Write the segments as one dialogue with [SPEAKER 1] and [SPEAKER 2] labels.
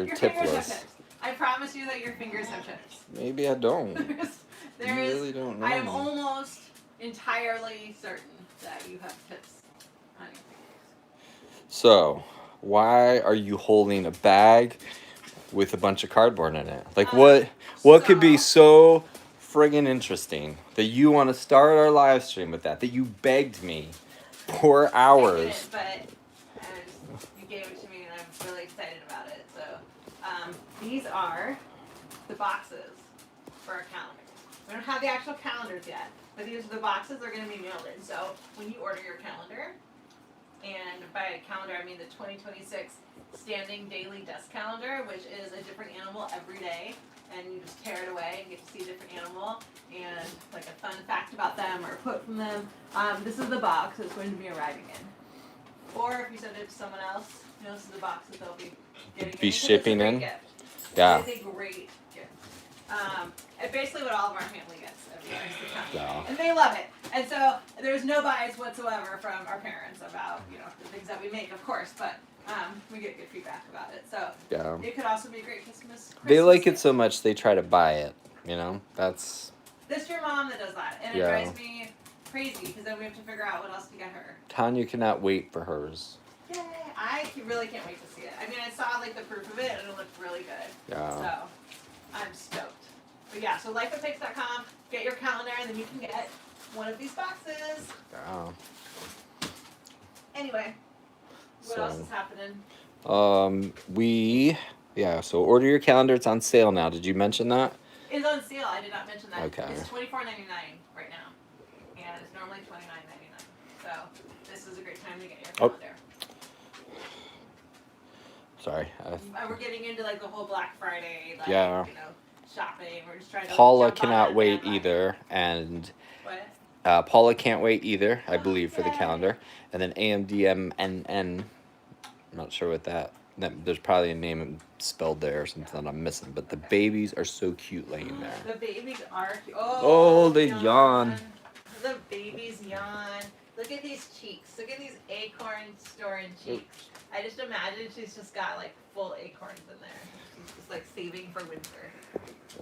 [SPEAKER 1] Your
[SPEAKER 2] Your
[SPEAKER 1] tip
[SPEAKER 2] fingers have
[SPEAKER 1] list.
[SPEAKER 2] tips. I promise you that your fingers have tips.
[SPEAKER 1] Maybe I don't.
[SPEAKER 2] You
[SPEAKER 1] really don't know
[SPEAKER 2] I am
[SPEAKER 1] me.
[SPEAKER 2] almost entirely certain that you have tips on your fingers.
[SPEAKER 1] So, why are you holding a bag with a bunch of cardboard in it? Like, what could be so friggin' interesting that you want to start our live stream with that you begged me for hours?
[SPEAKER 2] But you gave it to me, and I'm really excited about it. So, these are the boxes for our calendar. We don't have the actual calendars yet, but these are the boxes they're going to be mailed in. So, when you order your calendar, and by calendar I mean the 2026 Standing Daily Desk Calendar, which is a different animal every day, and you just tear it away and get to see a different animal and like a fun fact about them or a quote from them. This is the box it's going to be arriving in. Or if you send it to someone else, this is the box that they'll be getting.
[SPEAKER 1] Be shipping in.
[SPEAKER 2] Gift.
[SPEAKER 1] Yeah.
[SPEAKER 2] It's a great gift. It's basically what all of our family gets every year.
[SPEAKER 1] Yeah.
[SPEAKER 2] And they love it. And so there's no bias whatsoever from our parents about the things that we make, of course, but we get good feedback about it. So
[SPEAKER 1] yeah.
[SPEAKER 2] It could also be a great Christmas.
[SPEAKER 1] They like it so much they try to buy it. That's.
[SPEAKER 2] This your mom that does that, and it drives me crazy because then we have to figure out what else to get her.
[SPEAKER 1] Tanya cannot wait for hers.
[SPEAKER 2] Yay! I really can't wait to see it. I mean, I saw the proof of it, and it looked really good.
[SPEAKER 1] Yeah.
[SPEAKER 2] So I'm stoked. But yeah, so lifeofpigs.com, get your calendar, and then you can get one of these boxes.
[SPEAKER 1] Yeah.
[SPEAKER 2] Anyway, what else is happening?
[SPEAKER 1] So order your calendar. It's on sale now. Did you mention that?
[SPEAKER 2] It's on sale. I did not mention that.
[SPEAKER 1] Okay.
[SPEAKER 2] It's $24.99 right now, and it's normally $29.99. So this is a great time to get your calendar.
[SPEAKER 1] Sorry.
[SPEAKER 2] We're getting into the whole Black Friday, shopping. We're just trying to.
[SPEAKER 1] Paula cannot wait either, and.
[SPEAKER 2] What?
[SPEAKER 1] Paula can't wait either, I believe, for the calendar. And then AMDMNN. I'm not sure what that there's probably a name spelled there or something that I'm missing. But the babies are so cute laying there.
[SPEAKER 2] The babies are cute.
[SPEAKER 1] They yawn.
[SPEAKER 2] The babies yawn. Look at these cheeks. Look at these acorn storing cheeks. I just imagine she's just got full acorns in there. She's just saving for winter.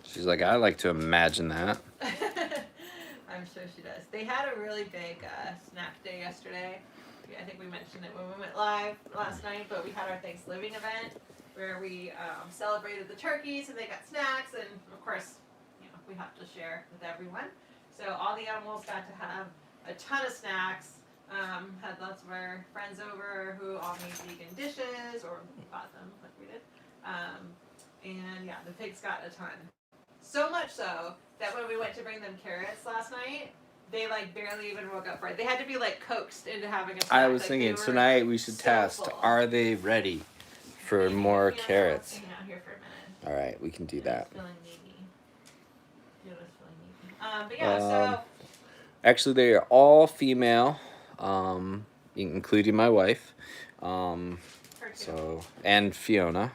[SPEAKER 1] She's like, I like to imagine that.
[SPEAKER 2] I'm sure she does. They had a really big snack day yesterday. I think we mentioned it when we went live last night, but we had our Thanksgiving event where we celebrated the turkeys, and they got snacks, and of course, we have to share with everyone. So all the animals got to have a ton of snacks. Had lots of our friends over who all made vegan dishes or bought them like we did. And yeah, the pigs got a ton. So much so that when we went to bring them carrots last night, they barely even woke up for it. They had to be coaxed into having a snack.
[SPEAKER 1] I was thinking tonight we should test.
[SPEAKER 2] Full.
[SPEAKER 1] Are they ready for more carrots?
[SPEAKER 2] Hang out here for a minute.
[SPEAKER 1] All right, we can do that.
[SPEAKER 2] Feeling needy. But yeah, so.
[SPEAKER 1] Actually, they are all female, including my wife. And Fiona.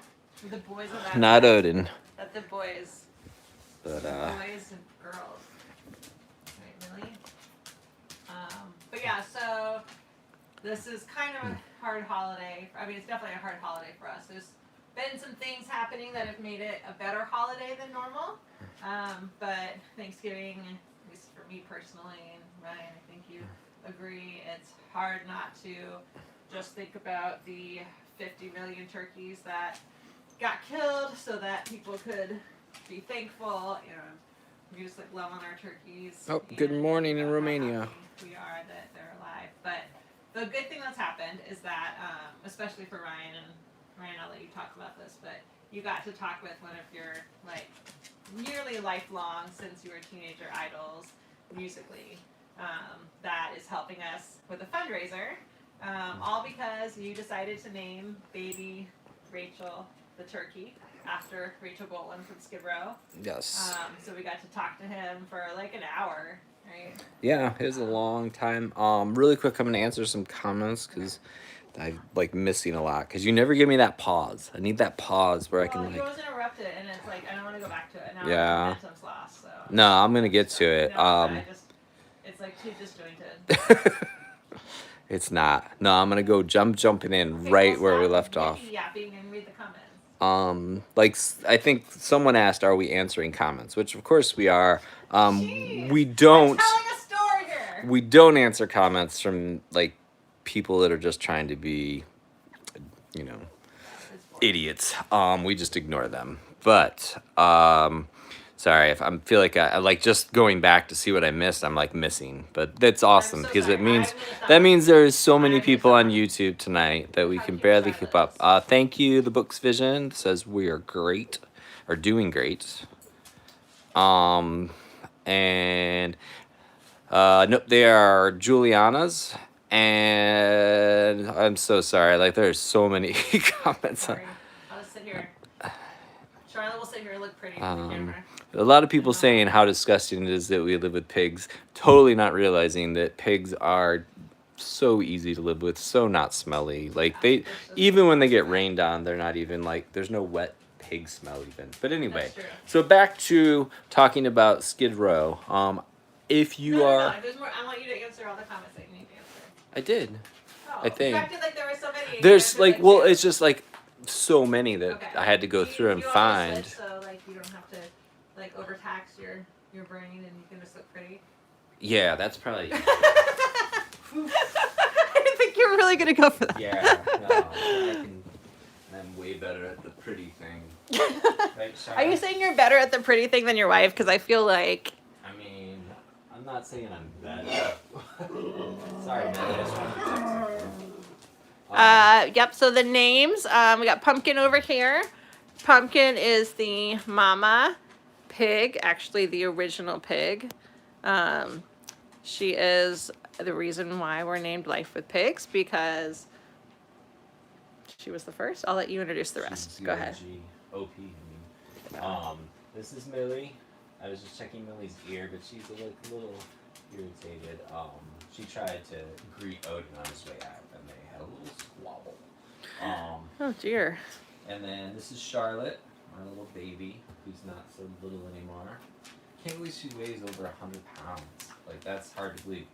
[SPEAKER 2] The boys on that
[SPEAKER 1] Not
[SPEAKER 2] side.
[SPEAKER 1] Odin.
[SPEAKER 2] The boys.
[SPEAKER 1] But
[SPEAKER 2] boys and girls. Right, really? But yeah, so this is kind of a hard holiday. I mean, it's definitely a hard holiday for us. There's been some things happening that have made it a better holiday than normal. But Thanksgiving, at least for me personally, and Ryan, I think you agree, it's hard not to just think about the 50 million turkeys that got killed so that people could be thankful. We just love on our turkeys.
[SPEAKER 1] Oh, good morning in Romania.
[SPEAKER 2] We are that they're alive. But the good thing that's happened is that, especially for Ryan, and Ryan, I'll let you talk about this, but you got to talk with one of your nearly lifelong, since you were teenager, idols musically, that is helping us with a fundraiser, all because you decided to name baby Rachel the turkey after Rachel Bolan from Skid Row.
[SPEAKER 1] Yes.
[SPEAKER 2] So we got to talk to him for an hour, right?
[SPEAKER 1] Yeah, it was a long time. Really quick, I'm going to answer some comments because I'm missing a lot. Because you never give me that pause. I need that pause where I can
[SPEAKER 2] you always interrupt it, and it's I don't want to go back to it. Now momentum's lost. So.
[SPEAKER 1] No, I'm going to get to it.
[SPEAKER 2] It's too disjointed.
[SPEAKER 1] It's not. No, I'm going to go jumping in right where we left off.
[SPEAKER 2] Yapping and read the comments.
[SPEAKER 1] I think someone asked, are we answering comments? Which of course we are.
[SPEAKER 2] Jeez,
[SPEAKER 1] We
[SPEAKER 2] I'm
[SPEAKER 1] don't.
[SPEAKER 2] telling a story here.
[SPEAKER 1] We don't answer comments from like people that are just trying to be, you know, idiots. We just ignore them. But sorry if I feel like I like just going back to see what I missed. I'm like missing, but that's awesome
[SPEAKER 2] so
[SPEAKER 1] because
[SPEAKER 2] sorry.
[SPEAKER 1] it means
[SPEAKER 2] I missed that
[SPEAKER 1] that
[SPEAKER 2] one.
[SPEAKER 1] means there's so many
[SPEAKER 2] I missed
[SPEAKER 1] people
[SPEAKER 2] that
[SPEAKER 1] on
[SPEAKER 2] one.
[SPEAKER 1] YouTube tonight that we
[SPEAKER 2] How
[SPEAKER 1] can
[SPEAKER 2] cute
[SPEAKER 1] barely
[SPEAKER 2] Charlotte
[SPEAKER 1] keep up.
[SPEAKER 2] is.
[SPEAKER 1] Thank you, the Books Vision says we are great, or doing great. And nope, they are Juliana's. And I'm so sorry. Like, there's so many comments.
[SPEAKER 2] Sorry. I'll just sit here. Charlotte will sit here and look pretty for the
[SPEAKER 1] Um,
[SPEAKER 2] camera.
[SPEAKER 1] a lot of people saying how disgusting it is that we live with pigs, totally not realizing that pigs are so easy to live with, so not smelly. Like, they, even when they get rained on, they're not even like, there's no wet pig smell even. But anyway,
[SPEAKER 2] That's true.
[SPEAKER 1] so back to talking about Skid Row. If you
[SPEAKER 2] No,
[SPEAKER 1] are,
[SPEAKER 2] there's more. I want you to answer all the comments that you need to answer.
[SPEAKER 1] I did.
[SPEAKER 2] Oh,
[SPEAKER 1] I think.
[SPEAKER 2] You acted like there were so many.
[SPEAKER 1] There's
[SPEAKER 2] You
[SPEAKER 1] like,
[SPEAKER 2] answered
[SPEAKER 1] well,
[SPEAKER 2] two.
[SPEAKER 1] it's just like so many that
[SPEAKER 2] Okay.
[SPEAKER 1] I had to go through and
[SPEAKER 2] you want me to
[SPEAKER 1] find.
[SPEAKER 2] switch so like you don't have to like overtax your brain and you can just look pretty.
[SPEAKER 1] Yeah, that's probably.
[SPEAKER 2] I didn't think you were really gonna go for that.
[SPEAKER 1] Yeah, no, I'm way better at the pretty thing. Right, Shara?
[SPEAKER 2] Are you saying you're better at the pretty thing than your wife? Because I feel like.
[SPEAKER 1] I mean, I'm not saying I'm better. Sorry, man. I just wanted to check something.
[SPEAKER 2] Yep. So the names. We got Pumpkin over here. Pumpkin is the mama pig, actually the original pig. She is the reason why we're named Life with Pigs because she was the first. I'll let you introduce the rest. Go ahead.
[SPEAKER 1] OP. This is Millie. I was just checking Millie's ear, but she's a little irritated. She tried to greet Odin on his way out, and they had a little squabble.
[SPEAKER 2] Oh dear.
[SPEAKER 1] And then this is Charlotte, our little baby, who's not so little anymore. Can't believe she weighs over 100 pounds. Like, that's hard to believe.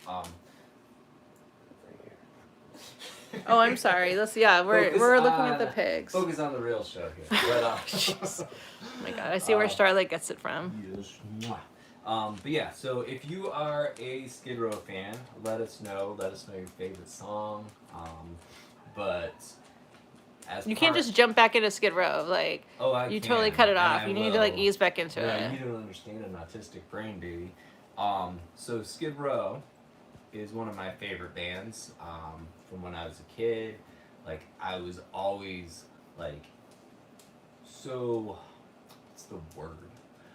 [SPEAKER 2] Oh, I'm sorry. We're looking at the pigs. Oh
[SPEAKER 1] Focus on the real show here. But,
[SPEAKER 2] my God, I see where Charlotte gets it from.
[SPEAKER 1] Yes. But yeah, so if you are a Skid Row fan, let us know. Let us know your favorite song. But as
[SPEAKER 2] You can't just jump back into Skid Row. Like, you totally cut it off. You need to like ease back into
[SPEAKER 1] yeah,
[SPEAKER 2] it.
[SPEAKER 1] you don't understand an autistic brain, baby. So Skid Row is one of my favorite bands from when I was a kid. Like, I was always like so. What's the word?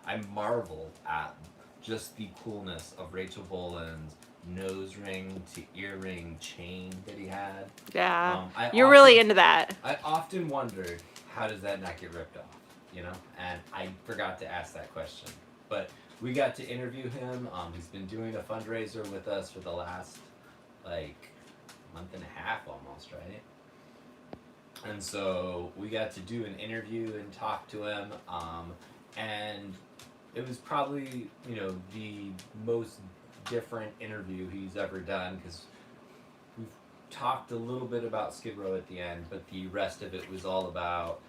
[SPEAKER 1] I marveled at just the coolness of Rachel Boland's nose ring to earring chain that he had.
[SPEAKER 2] Yeah, you're really into that.
[SPEAKER 1] I often wondered, how does that not get ripped off? You know, and I forgot to ask that question. But we got to interview him. He's been doing a fundraiser with us for the last like month and a half almost, right? And so we got to do an interview and talk to him. And it was probably, you know, the most different interview he's ever done because we've talked a little bit about Skid Row at the end, but the rest of it was all about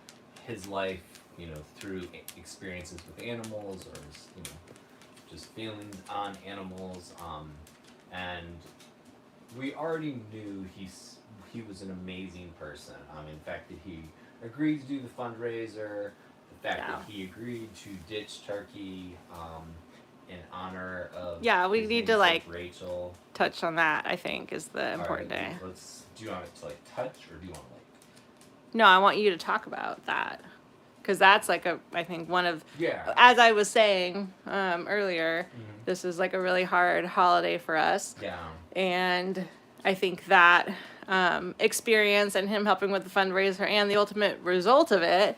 [SPEAKER 1] his life, you know, through experiences with animals or, you know, just feelings on animals. And we already knew he was an amazing person. In fact, that he agreed to do the fundraiser. The fact that he agreed to ditch turkey in honor of
[SPEAKER 2] we need to like
[SPEAKER 1] Rachel.
[SPEAKER 2] touch on that. I think is the important day.
[SPEAKER 1] Do you want it to like touch or do you want to like?
[SPEAKER 2] No, I want you to talk about that because that's like I think one of
[SPEAKER 1] Yeah.
[SPEAKER 2] as I was saying earlier, this is like a really hard holiday for us.
[SPEAKER 1] Yeah.
[SPEAKER 2] And I think that experience and him helping with the fundraiser and the ultimate result of it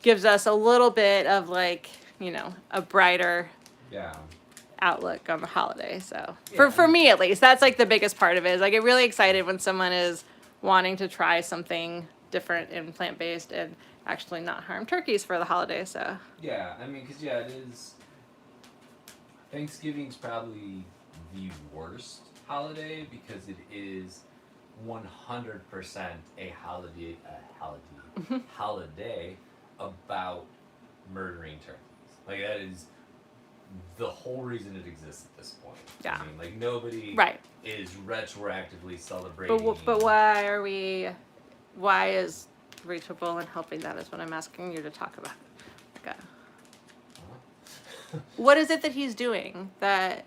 [SPEAKER 2] gives us a little bit of like, you know, a brighter outlook on the holiday. So for me at least, that's like the biggest part of it is I get really excited when someone is wanting to try something different and plant-based and actually not harm turkeys for the holiday. So
[SPEAKER 1] yeah, I mean, because it is. Thanksgiving's probably the worst holiday because it is 100% a holiday
[SPEAKER 3] about murdering turkeys. Like that is the whole reason it exists at this point.
[SPEAKER 2] Yeah.
[SPEAKER 3] I mean, like nobody
[SPEAKER 2] Right.
[SPEAKER 3] is retroactively celebrating.
[SPEAKER 2] But why is Rachel Bolan helping that is what I'm asking you to talk about. Okay. What is it that he's doing that...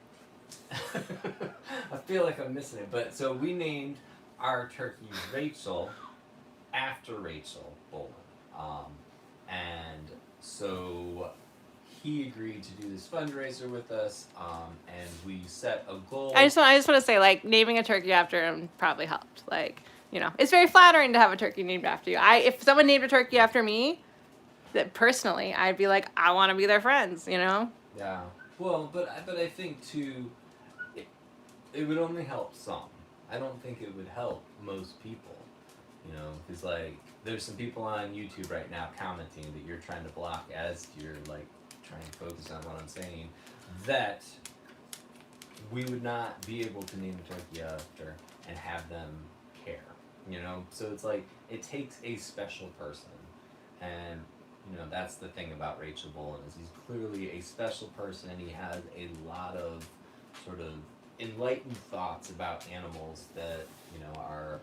[SPEAKER 3] I feel like I'm missing it. But so we named our turkey Rachel after Rachel Bolan. And so he agreed to do this fundraiser with us, and we set a goal.
[SPEAKER 2] I just want to say, like, naming a turkey after him probably helped. Like, you know, it's very flattering to have a turkey named after you. If someone named a turkey after me, that personally, I'd be like, I want to be their friends, you know?
[SPEAKER 3] Yeah. Well, but I think too, it would only help some. I don't think it would help most people. You know, because like there's some people on YouTube right now commenting that you're trying to block as you're like trying to focus on what I'm saying, that we would not be able to name a turkey after and have them care. You know, so it's like it takes a special person, and you know that's the thing about Rachel Bolan is he's clearly a special person. He has a lot of sort of enlightened thoughts about animals that you know are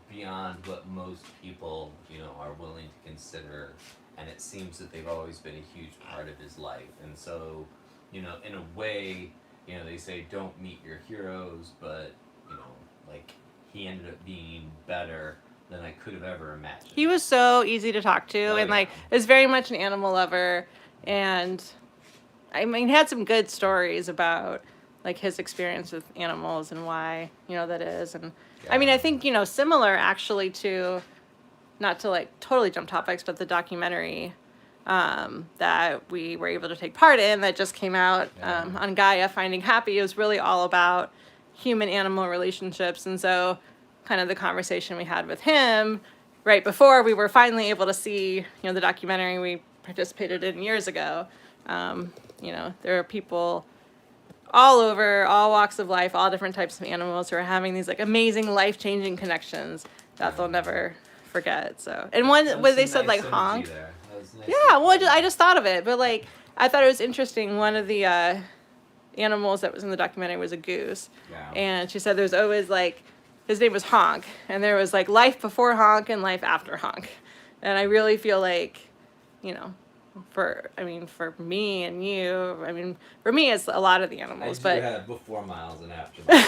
[SPEAKER 3] beyond what most people you know are willing to consider, and it seems that they've always been a huge part of his life. And so you know in a way you know they say don't meet your heroes, but you know like he ended up being better than I could have ever imagined.
[SPEAKER 2] He was so easy to talk to,
[SPEAKER 3] Oh,
[SPEAKER 2] and like
[SPEAKER 3] yeah.
[SPEAKER 2] is very much an animal lover, and I mean, he had some good stories about like his experience with animals and why you know that is. And I mean, I think you know similar actually to, not to like totally jump topics, but the documentary that we were able to take part in that just came out on Gaia, Finding Happy. It was really all about human animal relationships, and so kind of the conversation we had with him right before we were finally able to see, you know, the documentary we participated in years ago. You know, there are people all over, all walks of life, all different types of animals who are having these like amazing life-changing connections that they'll never forget. So, and one where they said like honk.
[SPEAKER 3] Nice.
[SPEAKER 2] Yeah, well, I just thought of it, but like I thought it was interesting. One of the animals that was in the documentary was a goose,
[SPEAKER 3] Yeah.
[SPEAKER 2] and she said there's always like his name was Honk, and there was like life before Honk and life after Honk, and I really feel like, you know, for me and you, I mean for me it's a lot of the animals, but
[SPEAKER 3] have before Miles and after Miles.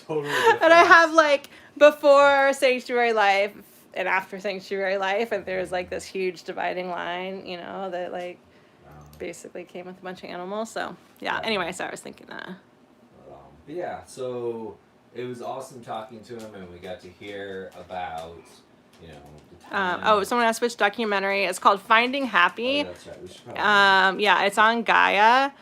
[SPEAKER 3] Totally different.
[SPEAKER 2] and I have like before Sanctuary Life and after Sanctuary Life, and there's like this huge dividing line, you know, that like basically came with a bunch of animals. So yeah. Anyway, so I was thinking that.
[SPEAKER 3] But yeah, so it was awesome talking to him, and we got to hear about you know the time.
[SPEAKER 2] Someone asked which documentary. It's called Finding Happy.
[SPEAKER 3] Oh, that's right. We should probably.
[SPEAKER 2] Yeah, it's on Gaia.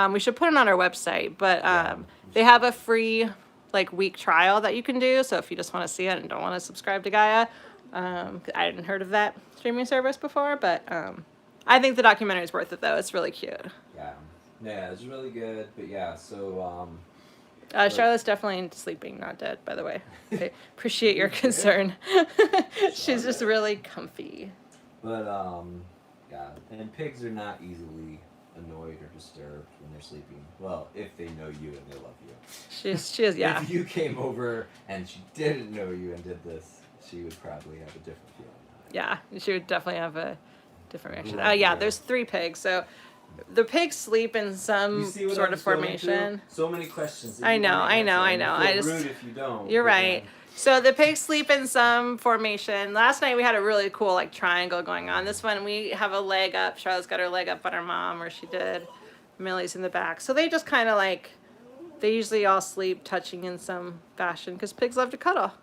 [SPEAKER 2] We should put it on our website, but they have a free like week trial that you can do. So if you just want to see it and don't want to subscribe to Gaia, I hadn't heard of that streaming service before, but I think the documentary is worth it though. It's really cute.
[SPEAKER 3] Yeah, it's really good. But yeah, so
[SPEAKER 2] Charlotte's definitely sleeping, not dead, by the way. I appreciate your concern. She's just really comfy.
[SPEAKER 3] But yeah, and pigs are not easily annoyed or disturbed when they're sleeping. Well, if they know you and they love you.
[SPEAKER 2] She is, yeah.
[SPEAKER 3] If you came over and she didn't know you and did this, she would probably have a different feeling.
[SPEAKER 2] Yeah, she would definitely have a different reaction. Yeah, there's 3 pigs, so the pigs sleep in some sort of formation.
[SPEAKER 3] So many questions.
[SPEAKER 2] I know.
[SPEAKER 3] I
[SPEAKER 2] I
[SPEAKER 3] feel rude if you don't.
[SPEAKER 2] You're right. So the pigs sleep in some formation. Last night we had a really cool like triangle going on. This one we have a leg up. Charlotte's got her leg up on her mom, or she did. Millie's in the back. So they just kind of like, they usually all sleep touching in some fashion because pigs love to cuddle.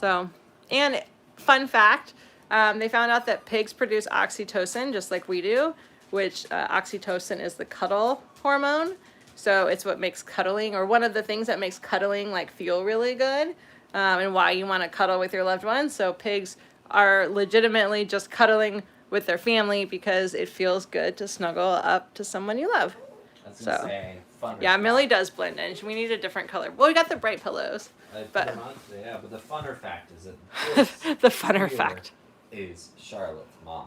[SPEAKER 2] So, and fun fact, they found out that pigs produce oxytocin just like we do, which oxytocin is the cuddle hormone. So it's what makes cuddling, or one of the things that makes cuddling like feel really good, and why you want to cuddle with your loved ones. So pigs are legitimately just cuddling with their family because it feels good to snuggle up to someone you love.
[SPEAKER 3] That's
[SPEAKER 2] So,
[SPEAKER 3] insane. Fun
[SPEAKER 2] yeah,
[SPEAKER 3] fact.
[SPEAKER 2] Millie does blend in. We need a different color. Well, we got the bright pillows.
[SPEAKER 3] I put
[SPEAKER 2] but-
[SPEAKER 3] them on today, yeah, but the funner fact is that this
[SPEAKER 2] The funner
[SPEAKER 3] here
[SPEAKER 2] fact.
[SPEAKER 3] is Charlotte's mom,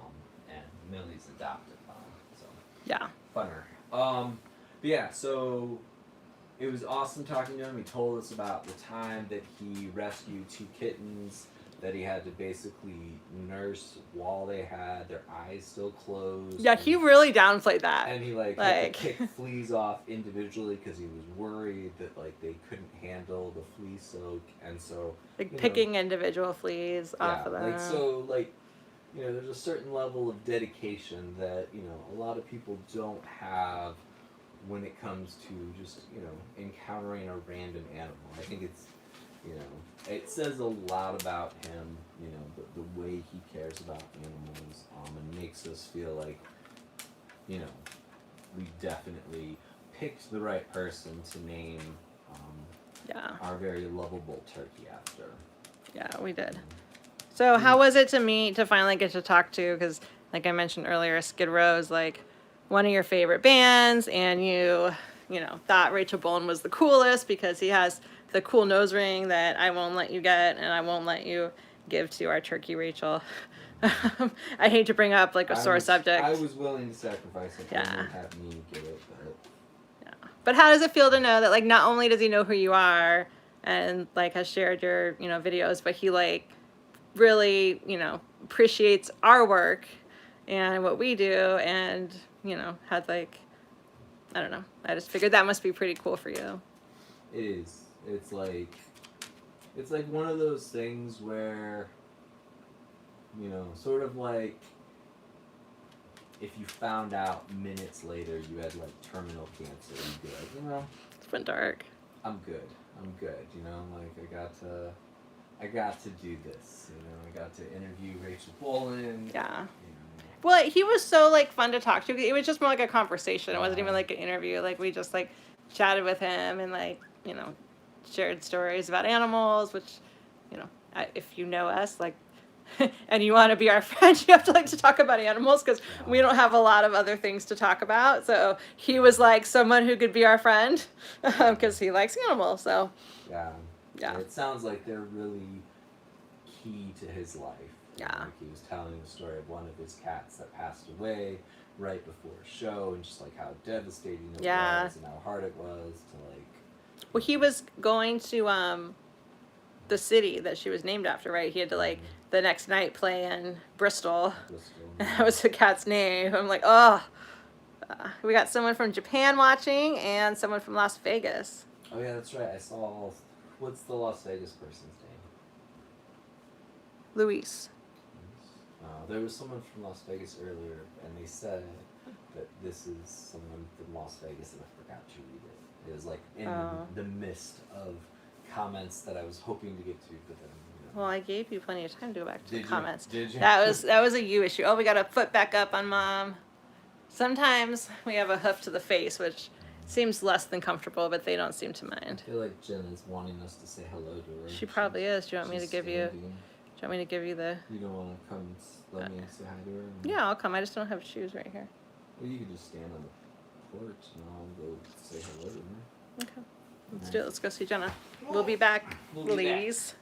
[SPEAKER 3] and Millie's adopted mom. So
[SPEAKER 2] Yeah.
[SPEAKER 3] funner. But yeah, so it was awesome talking to him. He told us about the time that he rescued 2 kittens that he had to basically nurse while they had their eyes still closed.
[SPEAKER 2] Yeah, he really downplayed that.
[SPEAKER 3] And he had
[SPEAKER 2] like-
[SPEAKER 3] to pick fleas off individually because he was worried that like they couldn't handle the flea soak, and so
[SPEAKER 2] Like
[SPEAKER 3] you know,
[SPEAKER 2] picking individual fleas off of them.
[SPEAKER 3] like so like you know, there's a certain level of dedication that you know a lot of people don't have when it comes to just you know encountering a random animal. I think it's you know it says a lot about him, you know, the way he cares about animals, and makes us feel like you know we definitely picked the right person to name
[SPEAKER 2] Yeah.
[SPEAKER 3] our very lovable turkey after.
[SPEAKER 2] Yeah, we did. So how was it to finally get to talk to, because like I mentioned earlier, Skid Row is like one of your favorite bands, and you know, thought Rachel Bolan was the coolest because he has the cool nose ring that I won't let you get and I won't let you give to our turkey Rachel. I hate to bring up like a sore subject.
[SPEAKER 3] I was willing to sacrifice it.
[SPEAKER 2] Yeah.
[SPEAKER 3] And have me get it, but
[SPEAKER 2] But how does it feel to know that like not only does he know who you are and like has shared your, you know, videos, but he like really, you know, appreciates our work and what we do, and, you know, had like, I don't know. I just figured that must be pretty cool for you.
[SPEAKER 3] it is. It's like one of those things where you know, sort of like if you found out minutes later you had like terminal cancer, you'd be like, you know,
[SPEAKER 2] It's been dark.
[SPEAKER 3] I'm good, you know, like I got to do this, you know, I got to interview Rachel Bolan.
[SPEAKER 2] Yeah.
[SPEAKER 3] You know,
[SPEAKER 2] Well, he was so like fun to talk to. It was just more like a conversation. It wasn't even like an interview. Like we just like chatted with him and like, you know, shared stories about animals, which, you know, if you know us, like, and you want to be our friend, you have to like to talk about animals because we don't have a lot of other things to talk about. So he was like someone who could be our friend because he likes animals. So
[SPEAKER 3] yeah.
[SPEAKER 2] yeah.
[SPEAKER 3] It sounds like they're really key to his life.
[SPEAKER 2] Yeah.
[SPEAKER 3] Like he was telling the story of one of his cats that passed away right before a show, and just like how devastating it
[SPEAKER 2] Yeah.
[SPEAKER 3] was and how hard it was to like.
[SPEAKER 2] Well, he was going to the city that she was named after, right? He had to like the next night play in Bristol.
[SPEAKER 3] Bristol.
[SPEAKER 2] And that was the cat's name. I'm like, oh. We got someone from Japan watching and someone from Las Vegas.
[SPEAKER 3] Oh yeah, that's right. I saw. What's the Las Vegas person's name?
[SPEAKER 2] Luis.
[SPEAKER 3] There was someone from Las Vegas earlier, and they said that this is someone from Las Vegas, and I forgot to read it. It was like in the mist of comments that I was hoping to get to, but then. You know.
[SPEAKER 2] Well, I gave you plenty of time to go back to the
[SPEAKER 3] Did you?
[SPEAKER 2] comments.
[SPEAKER 3] Did you?
[SPEAKER 2] That was a you issue. Oh, we got a foot back up on Mom. Sometimes we have a hoof to the face, which seems less than comfortable, but they don't seem to mind.
[SPEAKER 3] I feel like Jenna's wanting us to say hello to her.
[SPEAKER 2] She probably is. Do you want me to
[SPEAKER 3] She's
[SPEAKER 2] give you?
[SPEAKER 3] standing.
[SPEAKER 2] Do you want me to give you the?
[SPEAKER 3] You don't want to come let me say hi to her?
[SPEAKER 2] Yeah, I'll come. I just don't have shoes right here.
[SPEAKER 3] Well, you can just stand on the porch and I'll go say hello to her.
[SPEAKER 2] Okay. Let's do it. Let's go see Jenna. We'll be back,
[SPEAKER 3] We'll be back.
[SPEAKER 2] ladies.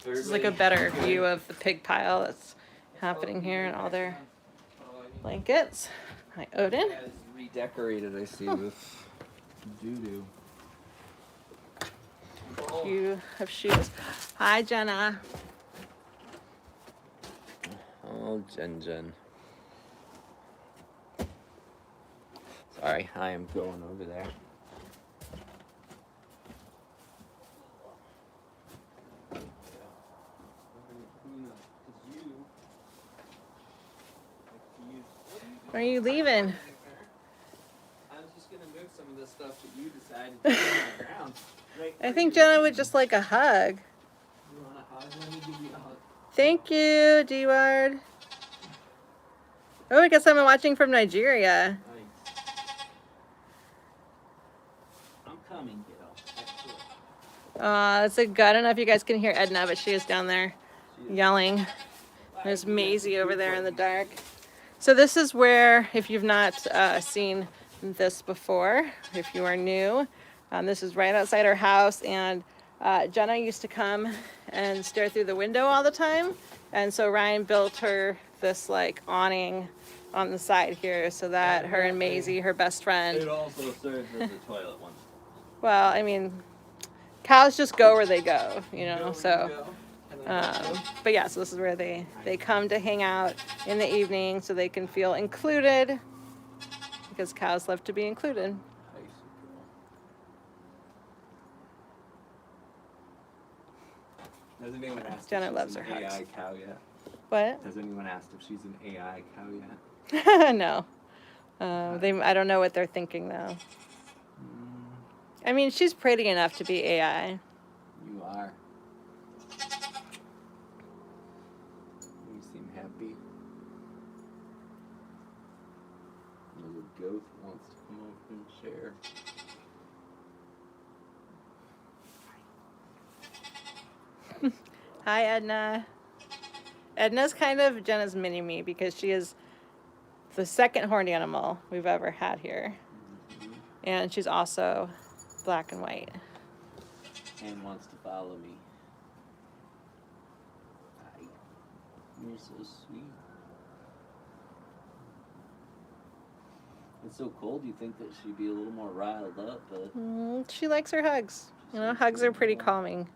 [SPEAKER 2] This is like a better view of the pig pile that's happening here and all their blankets. Hi, Odin.
[SPEAKER 1] It's redecorated, I see, with doo-doo.
[SPEAKER 2] You have shoes. Hi, Jenna.
[SPEAKER 1] Oh, Jen. Sorry, I am going over there.
[SPEAKER 2] Where are you leaving?
[SPEAKER 4] I was just gonna move some of the stuff that you decided to put on the ground. Right
[SPEAKER 2] I think Jenna would just like a hug.
[SPEAKER 4] You want a hug? Let me give you a hug.
[SPEAKER 2] Thank you, D-Ward. Oh, I guess I'm watching from Nigeria.
[SPEAKER 4] Nice. I'm coming, kiddo. That's it.
[SPEAKER 2] It's good. I don't know if you guys can hear Edna, but she is down there yelling. There's Maisie over there in the dark. So this is where, if you've not seen this before, if you are new, this is right outside our house, and Jenna used to come and stare through the window all the time, and so Ryan built her this like awning on the side here so that her and Maisie, her best friend.
[SPEAKER 4] It also serves as a toilet once.
[SPEAKER 2] Well, I mean, cows just go where they go, you know.
[SPEAKER 4] Go,
[SPEAKER 2] So,
[SPEAKER 4] go. And then
[SPEAKER 2] but yeah, so this is where they come to hang out in the evening so they can feel included, because cows love to be included.
[SPEAKER 4] Has anyone asked
[SPEAKER 2] Jenna
[SPEAKER 4] if she's
[SPEAKER 2] loves
[SPEAKER 4] an
[SPEAKER 2] her hugs.
[SPEAKER 4] AI cow yet?
[SPEAKER 2] What?
[SPEAKER 4] Has anyone asked if she's an AI cow yet?
[SPEAKER 2] No. I don't know what they're thinking though. I mean, she's pretty enough to be AI.
[SPEAKER 4] You are. You seem happy. Little goat wants to come over and share.
[SPEAKER 2] Hi, Edna. Edna's kind of Jenna's mini me because she is the second horned animal we've ever had here. And she's also black and white.
[SPEAKER 4] And wants to follow me. Hi. You're so sweet. It's so cold, you think that she'd be a little more riled up, but
[SPEAKER 2] She likes her hugs. You know, hugs are pretty calming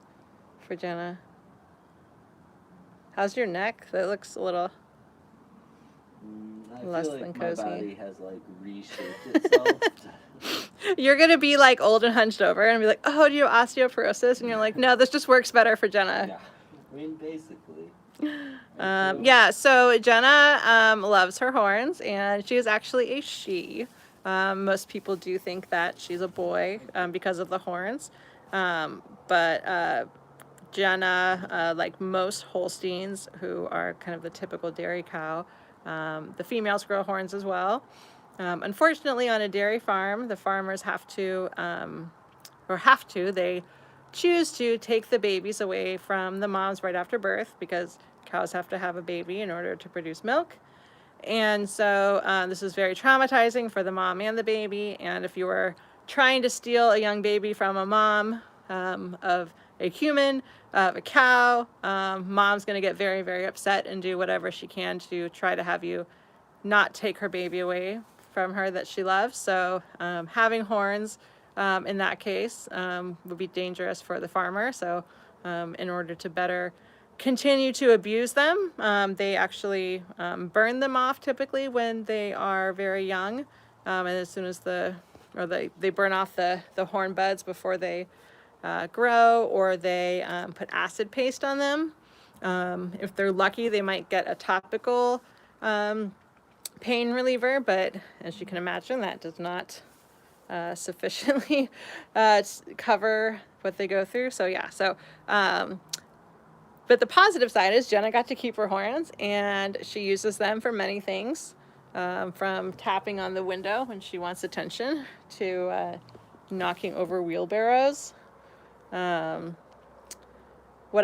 [SPEAKER 2] for Jenna. How's your neck? That looks a little...
[SPEAKER 4] I
[SPEAKER 2] Less
[SPEAKER 4] feel like
[SPEAKER 2] than
[SPEAKER 4] my
[SPEAKER 2] cozy.
[SPEAKER 4] body has like reshaped itself.
[SPEAKER 2] You're going to be like old and hunched over and be like, oh, do you have osteoporosis? And you're like, no, this just works better for Jenna.
[SPEAKER 4] Yeah, I mean, basically.
[SPEAKER 2] Yeah, so Jenna loves her horns, and she is actually a she. Most people do think that she's a boy because of the horns. But Jenna, like most Holsteins, who are kind of the typical dairy cow, the females grow horns as well. Unfortunately, on a dairy farm, the farmers they choose to take the babies away from the moms right after birth, because cows have to have a baby in order to produce milk. And so this is very traumatizing for the mom and the baby. And if you were trying to steal a young baby from a mom of a human, of a cow, mom's going to get very, very upset and do whatever she can to try to have you not take her baby away from her that she loves. So having horns in that case would be dangerous for the farmer. So in order to better continue to abuse them, they actually burn them off typically when they are very young, and as soon as they burn off the horn buds before they grow, or they put acid paste on them. If they're lucky, they might get a topical pain reliever, but as you can imagine, that does not sufficiently cover what they go through. So yeah, but the positive side is Jenna got to keep her horns, and she uses them for many things, from tapping on the window when she wants attention to knocking over wheelbarrows. What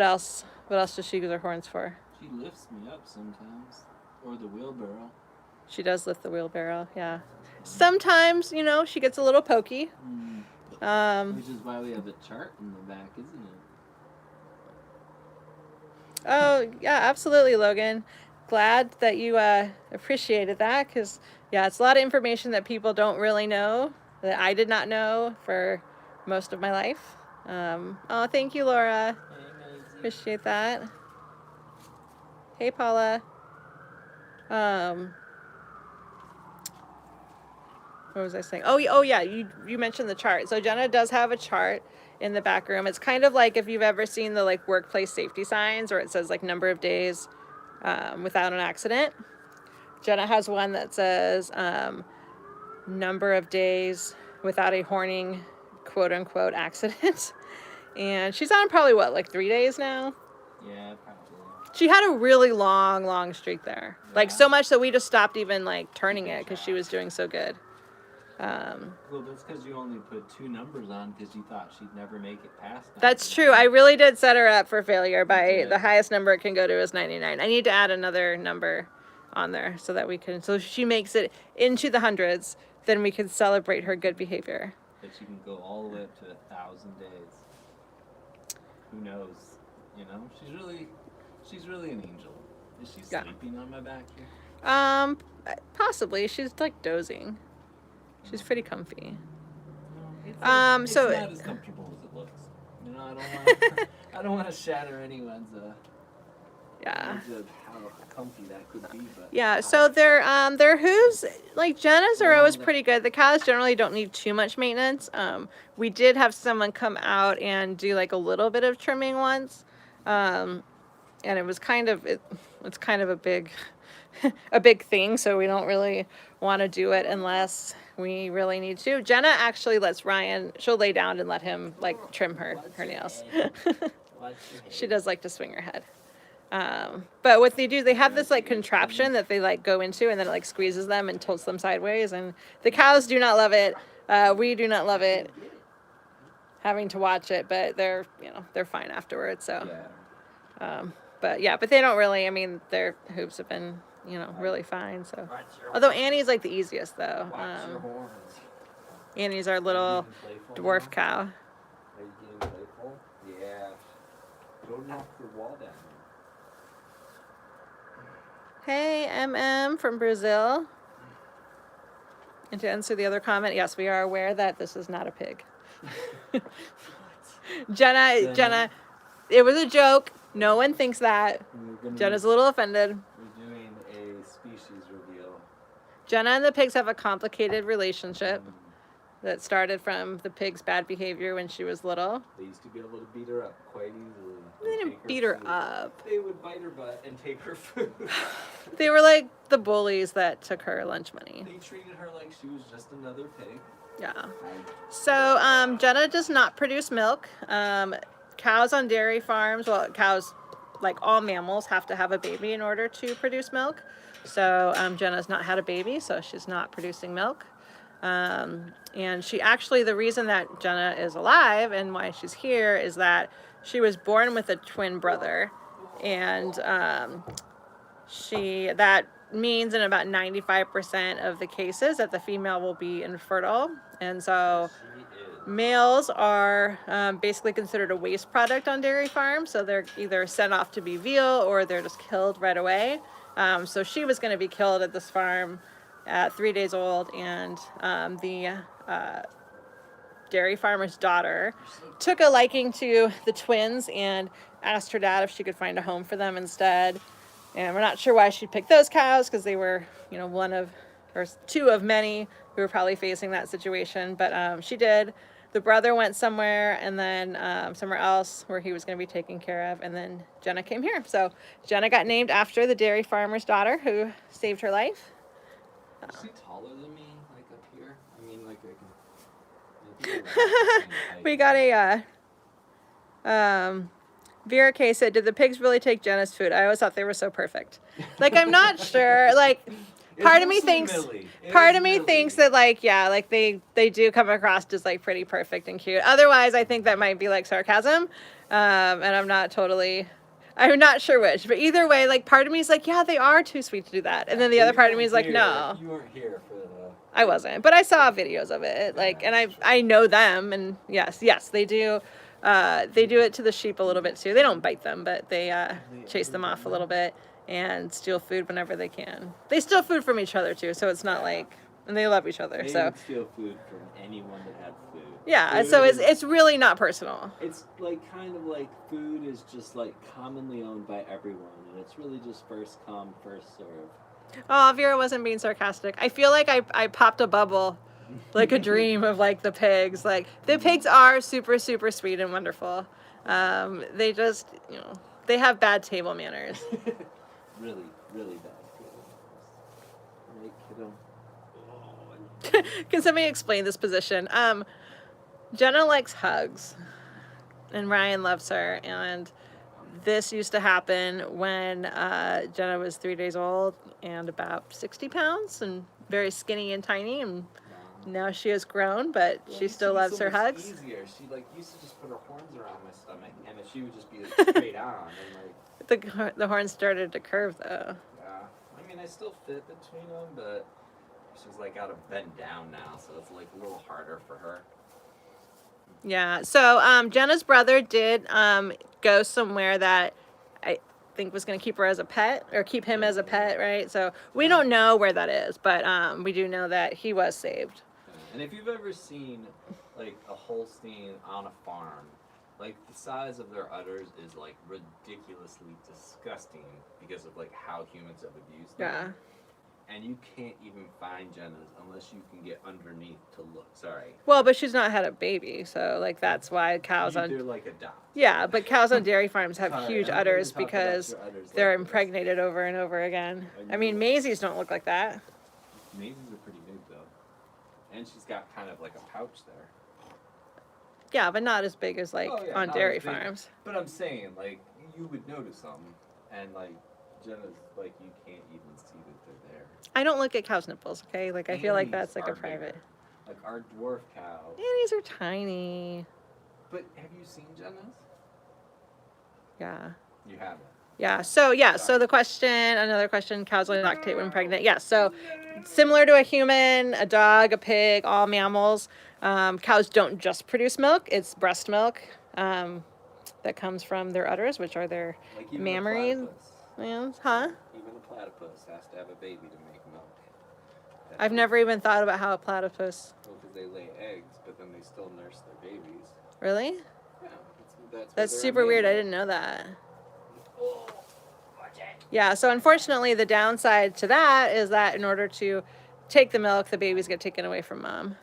[SPEAKER 2] else does she use her horns for?
[SPEAKER 4] She lifts me up sometimes. Or the wheelbarrow.
[SPEAKER 2] She does lift the wheelbarrow, yeah. Sometimes, she gets a little pokey.
[SPEAKER 4] Which is why we have a chart in the back, isn't it?
[SPEAKER 2] Oh, yeah, absolutely, Logan. Glad that you appreciated that, because, yeah, it's a lot of information that people don't really know, that I did not know for most of my life. Oh, thank you, Laura. Appreciate that. Hey, Paula. What was I saying? Oh yeah, you mentioned the chart. So Jenna does have a chart in the back room. It's kind of like if you've ever seen the like workplace safety signs, or it says like number of days without an accident. Jenna has one that says number of days without a horning quote unquote accident. And she's on probably like 3 days now.
[SPEAKER 4] Yeah, probably.
[SPEAKER 2] She had a really long streak there. Yeah. Like so much that we just stopped even like turning it because she was doing so good.
[SPEAKER 4] Well, that's because you only put 2 numbers on because you thought she'd never make it past 99.
[SPEAKER 2] That's true. I really did set her up for failure by the highest number it can go to is 99. I need to add another number on there so that so if she makes it into the hundreds, then we can celebrate her good behavior.
[SPEAKER 4] But she can go all the way up to 1,000 days. Who knows? She's really an angel. Is she
[SPEAKER 2] Yeah.
[SPEAKER 4] sleeping on my back here?
[SPEAKER 2] Possibly. She's like dozing. She's pretty comfy.
[SPEAKER 4] It's,
[SPEAKER 2] So-
[SPEAKER 4] it's not as comfortable as it looks. You know, I don't want I don't want to shatter anyone's
[SPEAKER 2] Yeah.
[SPEAKER 4] image of how comfy that could be, but
[SPEAKER 2] Yeah, so their hooves, like Jenna's, are always
[SPEAKER 4] Well,
[SPEAKER 2] pretty good. The cows generally don't need too much maintenance. We did have someone come out and do like a little bit of trimming once, and it was it's kind of a big a big thing, so we don't really want to do it unless we really need to. Jenna actually lets Ryan, she'll lay down and let him like trim her nails.
[SPEAKER 4] watch your
[SPEAKER 2] She
[SPEAKER 4] head.
[SPEAKER 2] does like to swing her head. But what they do, they have this like contraption that they like go into, and then it like squeezes them and tilts them sideways. And the cows do not love it. We do not love it, having to watch it, but they're fine afterwards. So,
[SPEAKER 4] Yeah.
[SPEAKER 2] but yeah, but they don't really. I mean, their hooves have been really fine. So,
[SPEAKER 4] Watch your
[SPEAKER 2] although Annie's like the easiest though.
[SPEAKER 4] Watch your horns.
[SPEAKER 2] Annie's our little dwarf cow.
[SPEAKER 4] Are you getting playful? Yeah. Don't knock your wall down.
[SPEAKER 2] Hey, MM from Brazil. And to answer the other comment, yes, we are aware that this is not a pig. Jenna, it was a joke. No one thinks that. Jenna's a little offended.
[SPEAKER 4] We're doing a species reveal.
[SPEAKER 2] Jenna and the pigs have a complicated relationship that started from the pig's bad behavior when she was little.
[SPEAKER 4] They used to be able to beat her up quite easily.
[SPEAKER 2] They
[SPEAKER 4] and
[SPEAKER 2] didn't
[SPEAKER 4] take
[SPEAKER 2] beat her
[SPEAKER 4] food.
[SPEAKER 2] up.
[SPEAKER 4] They would bite her butt and take her food.
[SPEAKER 2] They were like the bullies that took her lunch money.
[SPEAKER 4] They treated her like she was just another pig.
[SPEAKER 2] Yeah. So Jenna does not produce milk. Cows on dairy farms, well, cows, like all mammals, have to have a baby in order to produce milk. So Jenna's not had a baby, so she's not producing milk. And she actually, the reason that Jenna is alive and why she's here is that she was born with a twin brother, and that means in about 95% of the cases that the female will be infertile. And so
[SPEAKER 4] She is.
[SPEAKER 2] males are basically considered a waste product on dairy farms, so they're either sent off to be veal or they're just killed right away. So she was going to be killed at this farm at 3 days old, and the dairy farmer's daughter took a liking to the twins and asked her dad if she could find a home for them instead. And we're not sure why she picked those cows, because they were, one of, or two of many who were probably facing that situation. But she did. The brother went somewhere, and then somewhere else where he was going to be taken care of. And then Jenna came here. So Jenna got named after the dairy farmer's daughter who saved her life.
[SPEAKER 4] Is she taller than me, like up here? I mean, like I can. I think we're about the same height.
[SPEAKER 2] We got a Vera K said, "Did the pigs really take Jenna's food? I always thought they were so perfect." Like, I'm not sure. Like,
[SPEAKER 4] It's
[SPEAKER 2] part of me
[SPEAKER 4] mostly
[SPEAKER 2] thinks
[SPEAKER 4] Millie. It
[SPEAKER 2] part
[SPEAKER 4] is
[SPEAKER 2] of me
[SPEAKER 4] Millie.
[SPEAKER 2] thinks that like they do come across as like pretty perfect and cute. Otherwise, I think that might be like sarcasm, and I'm not sure which. But either way, like, part of me is like, yeah, they are too sweet to do that, and then the
[SPEAKER 4] Well,
[SPEAKER 2] other
[SPEAKER 4] you
[SPEAKER 2] part of me
[SPEAKER 4] weren't
[SPEAKER 2] is like,
[SPEAKER 4] here-
[SPEAKER 2] no.
[SPEAKER 4] You weren't here for the.
[SPEAKER 2] I wasn't, but I saw videos of it, like, and I know them, and yes, they do. They do it to the sheep a little bit too. They don't bite them, but they chase them off a little bit and steal food whenever they can. They steal food from each other too, so it's not like, and they love each other.
[SPEAKER 4] They
[SPEAKER 2] So
[SPEAKER 4] would steal food from anyone that had food.
[SPEAKER 2] yeah,
[SPEAKER 4] Food
[SPEAKER 2] so
[SPEAKER 4] is-
[SPEAKER 2] it's really not personal.
[SPEAKER 4] It's like kind of like food is just like commonly owned by everyone, and it's really just first come, first serve.
[SPEAKER 2] Oh, Vera wasn't being sarcastic. I feel like I popped a bubble, like a dream of like the pigs. Like, the pigs are super, super sweet and wonderful. They just, they have bad table manners.
[SPEAKER 4] Really, really bad. Right, kiddo?
[SPEAKER 2] Can somebody explain this position? Jenna likes hugs, and Ryan loves her, and this used to happen when Jenna was 3 days old and about 60 pounds and very skinny and tiny, and now she has grown, but
[SPEAKER 4] Well,
[SPEAKER 2] she
[SPEAKER 4] it
[SPEAKER 2] still
[SPEAKER 4] used to
[SPEAKER 2] loves
[SPEAKER 4] be
[SPEAKER 2] her
[SPEAKER 4] so much
[SPEAKER 2] hugs.
[SPEAKER 4] Easier. She like used to just put her horns around my stomach, and then she would just be like, straight on, and like,
[SPEAKER 2] The horn started to curve though.
[SPEAKER 4] yeah. I mean, I still fit between them, but she's like got to bend down now, so it's like a little harder for her.
[SPEAKER 2] Yeah. So Jenna's brother did go somewhere that think was going to keep her as a pet or keep him as a pet, right? So we don't know where that is, but we do know that he was saved.
[SPEAKER 4] And if you've ever seen like a Holstein on a farm, like the size of their udders is like ridiculously disgusting because of like how humans have abused them.
[SPEAKER 2] Yeah.
[SPEAKER 4] And you can't even find Jenna's unless you can get underneath to look. Sorry.
[SPEAKER 2] Well, but she's not had a baby, so like that's why cows
[SPEAKER 4] They're
[SPEAKER 2] on
[SPEAKER 4] like a dot.
[SPEAKER 2] yeah, but cows on dairy farms have
[SPEAKER 4] Sorry,
[SPEAKER 2] huge
[SPEAKER 4] I'm gonna
[SPEAKER 2] udders
[SPEAKER 4] talk about
[SPEAKER 2] because
[SPEAKER 4] your udders
[SPEAKER 2] they're
[SPEAKER 4] like this.
[SPEAKER 2] impregnated over and over again. I mean, Maisie's don't look like that.
[SPEAKER 4] Maisie's are pretty big though, and she's got kind of like a pouch there.
[SPEAKER 2] Yeah, but not as big as like
[SPEAKER 4] Oh, yeah,
[SPEAKER 2] on
[SPEAKER 4] not
[SPEAKER 2] dairy
[SPEAKER 4] as big.
[SPEAKER 2] farms.
[SPEAKER 4] But I'm saying like you would notice them, and like Jenna's like you can't even see that they're there.
[SPEAKER 2] I don't look at cows' nipples, okay? Like I feel like
[SPEAKER 4] Annie's
[SPEAKER 2] that's like a
[SPEAKER 4] are
[SPEAKER 2] private.
[SPEAKER 4] bigger. Like our dwarf cow.
[SPEAKER 2] Annie's are tiny.
[SPEAKER 4] But have you seen Jenna's?
[SPEAKER 2] Yeah.
[SPEAKER 4] You haven't.
[SPEAKER 2] Yeah. So the question, another question, cows only lactate when pregnant. Yeah. So similar to a human, a dog, a pig, all mammals, cows don't just produce milk. It's breast milk that comes from their udders, which are their
[SPEAKER 4] Like even
[SPEAKER 2] mammary
[SPEAKER 4] a platypus.
[SPEAKER 2] glands. Huh?
[SPEAKER 4] Even a platypus has to have a baby to make milk. That's
[SPEAKER 2] I've never even thought about how a platypus.
[SPEAKER 4] Well, because they lay eggs, but then they still nurse their babies.
[SPEAKER 2] Really?
[SPEAKER 4] Yeah, that's
[SPEAKER 2] That's
[SPEAKER 4] where they're
[SPEAKER 2] super weird. I
[SPEAKER 4] made.
[SPEAKER 2] didn't know that.
[SPEAKER 4] Oh, watch it.
[SPEAKER 2] Yeah, so unfortunately, the downside to that is that in order to take the milk, the babies get taken away from mom.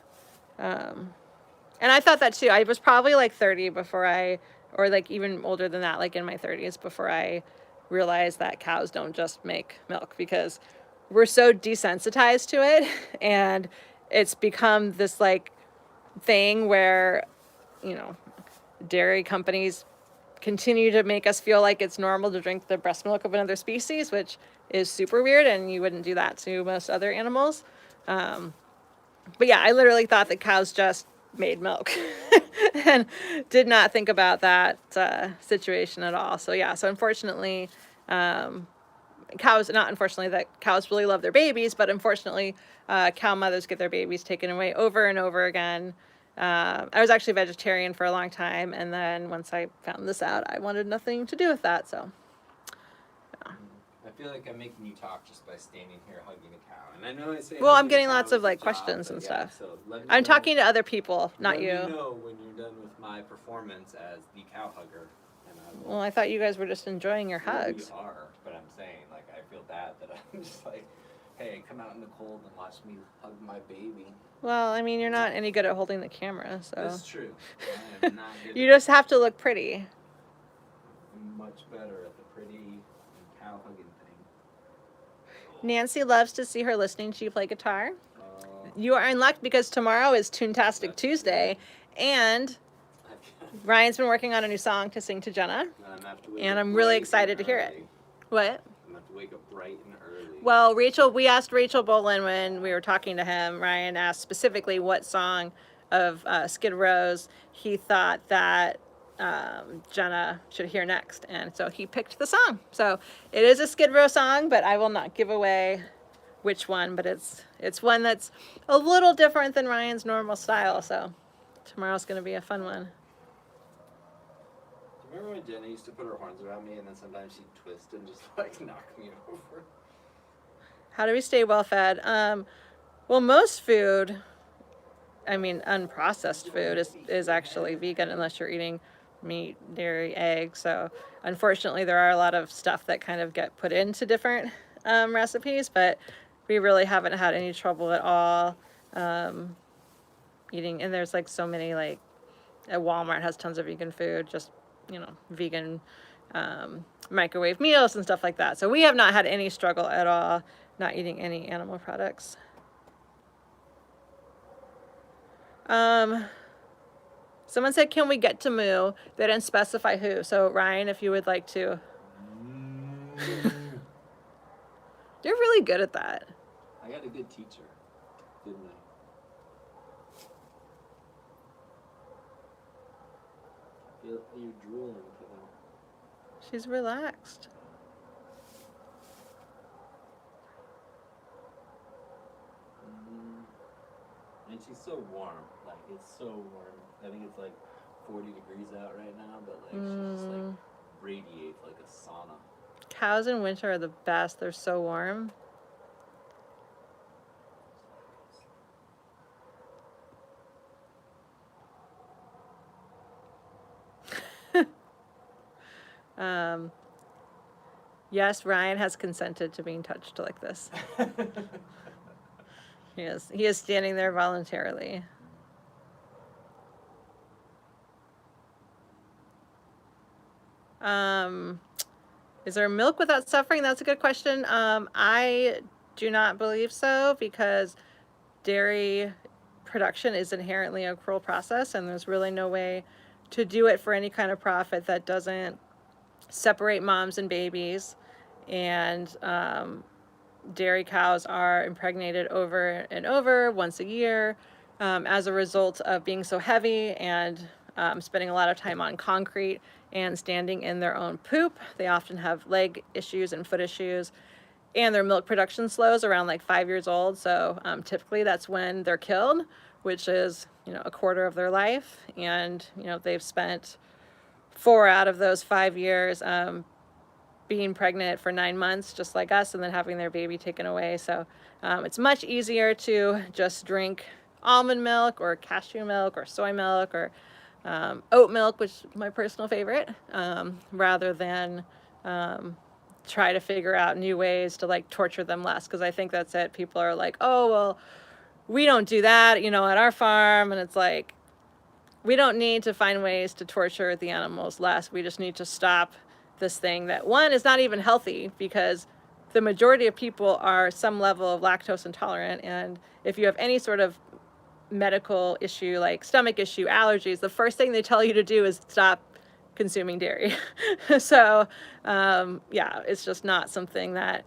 [SPEAKER 2] And I thought that too. I was probably like 30 before or like even older than that, like in my 30s, before I realized that cows don't just make milk because we're so desensitized to it. And it's become this like thing where, you know, dairy companies continue to make us feel like it's normal to drink the breast milk of another species, which is super weird, and you wouldn't do that to most other animals. But yeah, I literally thought that cows just made milk and did not think about that situation at all. So yeah, so unfortunately, cows really love their babies, but unfortunately, cow mothers get their babies taken away over and over again. I was actually vegetarian for a long time, and then once I found this out, I wanted nothing to do with that. So,
[SPEAKER 4] I feel like I'm making you talk just by standing here hugging a cow. And I know I say.
[SPEAKER 2] well, I'm
[SPEAKER 4] hugging a
[SPEAKER 2] getting
[SPEAKER 4] cow
[SPEAKER 2] lots
[SPEAKER 4] is
[SPEAKER 2] of
[SPEAKER 4] a
[SPEAKER 2] like
[SPEAKER 4] job,
[SPEAKER 2] questions
[SPEAKER 4] but
[SPEAKER 2] and
[SPEAKER 4] yeah,
[SPEAKER 2] stuff.
[SPEAKER 4] So let me
[SPEAKER 2] I'm
[SPEAKER 4] know-
[SPEAKER 2] talking to other people, not
[SPEAKER 4] let
[SPEAKER 2] you.
[SPEAKER 4] me know when you're done with my performance as the cow hugger. And I will.
[SPEAKER 2] Well, I thought you guys were just enjoying your
[SPEAKER 4] Well,
[SPEAKER 2] hugs.
[SPEAKER 4] We are, but I'm saying like I feel bad that I'm just like, hey, come out in the cold and watch me hug my baby.
[SPEAKER 2] Well, I mean, you're not any good at holding the camera, so
[SPEAKER 4] That's true. I am not good.
[SPEAKER 2] you just have to look pretty.
[SPEAKER 4] I'm much better at the pretty and cow hugging thing.
[SPEAKER 2] Nancy loves to see her listening to you play guitar.
[SPEAKER 4] Uh,
[SPEAKER 2] You are in luck because tomorrow is Toontastic Tuesday, and Ryan's been working on a new song to sing to Jenna. And I'm really excited to hear it. What?
[SPEAKER 4] I'm gonna have to wake up bright and early.
[SPEAKER 2] Well, we asked Rachel Bolin when we were talking to him. Ryan asked specifically what song of Skid Row's he thought that Jenna should hear next. And so he picked the song. So it is a Skid Row song, but I will not give away which one. But it's one that's a little different than Ryan's normal style. So tomorrow's going to be a fun one.
[SPEAKER 4] Do you remember when Jenna used to put her horns around me and then sometimes she'd twist and just like knock me over?
[SPEAKER 2] How do we stay well fed? Well, most food, I mean, unprocessed food is actually vegan unless you're eating meat, dairy, egg. So unfortunately, there are a lot of stuff that kind of get put into different recipes, but we really haven't had any trouble at all eating. And there's like so many, like at Walmart has tons of vegan food, just, you know, vegan microwave meals and stuff like that. So we have not had any struggle at all not eating any animal products. Someone said, can we get to moo? They didn't specify who. So Ryan, if you would like to. You're really good at that.
[SPEAKER 4] I got a good teacher, didn't I? I feel you're drooling for them.
[SPEAKER 2] She's relaxed.
[SPEAKER 4] And she's so warm. Like, it's so warm. I think it's like 40 degrees out right now, but like she just like radiates like a sauna.
[SPEAKER 2] Cows in winter are the best. They're so warm. Yes, Ryan has consented to being touched like this. He is standing there voluntarily. Is there milk without suffering? That's a good question. I do not believe so, because dairy production is inherently a cruel process, and there's really no way to do it for any kind of profit that doesn't separate moms and babies. And dairy cows are impregnated over and over once a year as a result of being so heavy and spending a lot of time on concrete and standing in their own poop. They often have leg issues and foot issues, and their milk production slows around like 5 years old. So typically that's when they're killed, which is, a quarter of their life. And, they've spent 4 out of those 5 years being pregnant for 9 months, just like us, and then having their baby taken away. So it's much easier to just drink almond milk or cashew milk or soy milk or oat milk, which is my personal favorite, rather than try to figure out new ways to like torture them less. Because I think that's it. People are like, oh, well, we don't do that, at our farm. And it's like, we don't need to find ways to torture the animals less. We just need to stop this thing that, one, is not even healthy, because the majority of people are some level of lactose intolerant. And if you have any sort of medical issue like stomach issue, allergies, the first thing they tell you to do is stop consuming dairy. So it's just not something that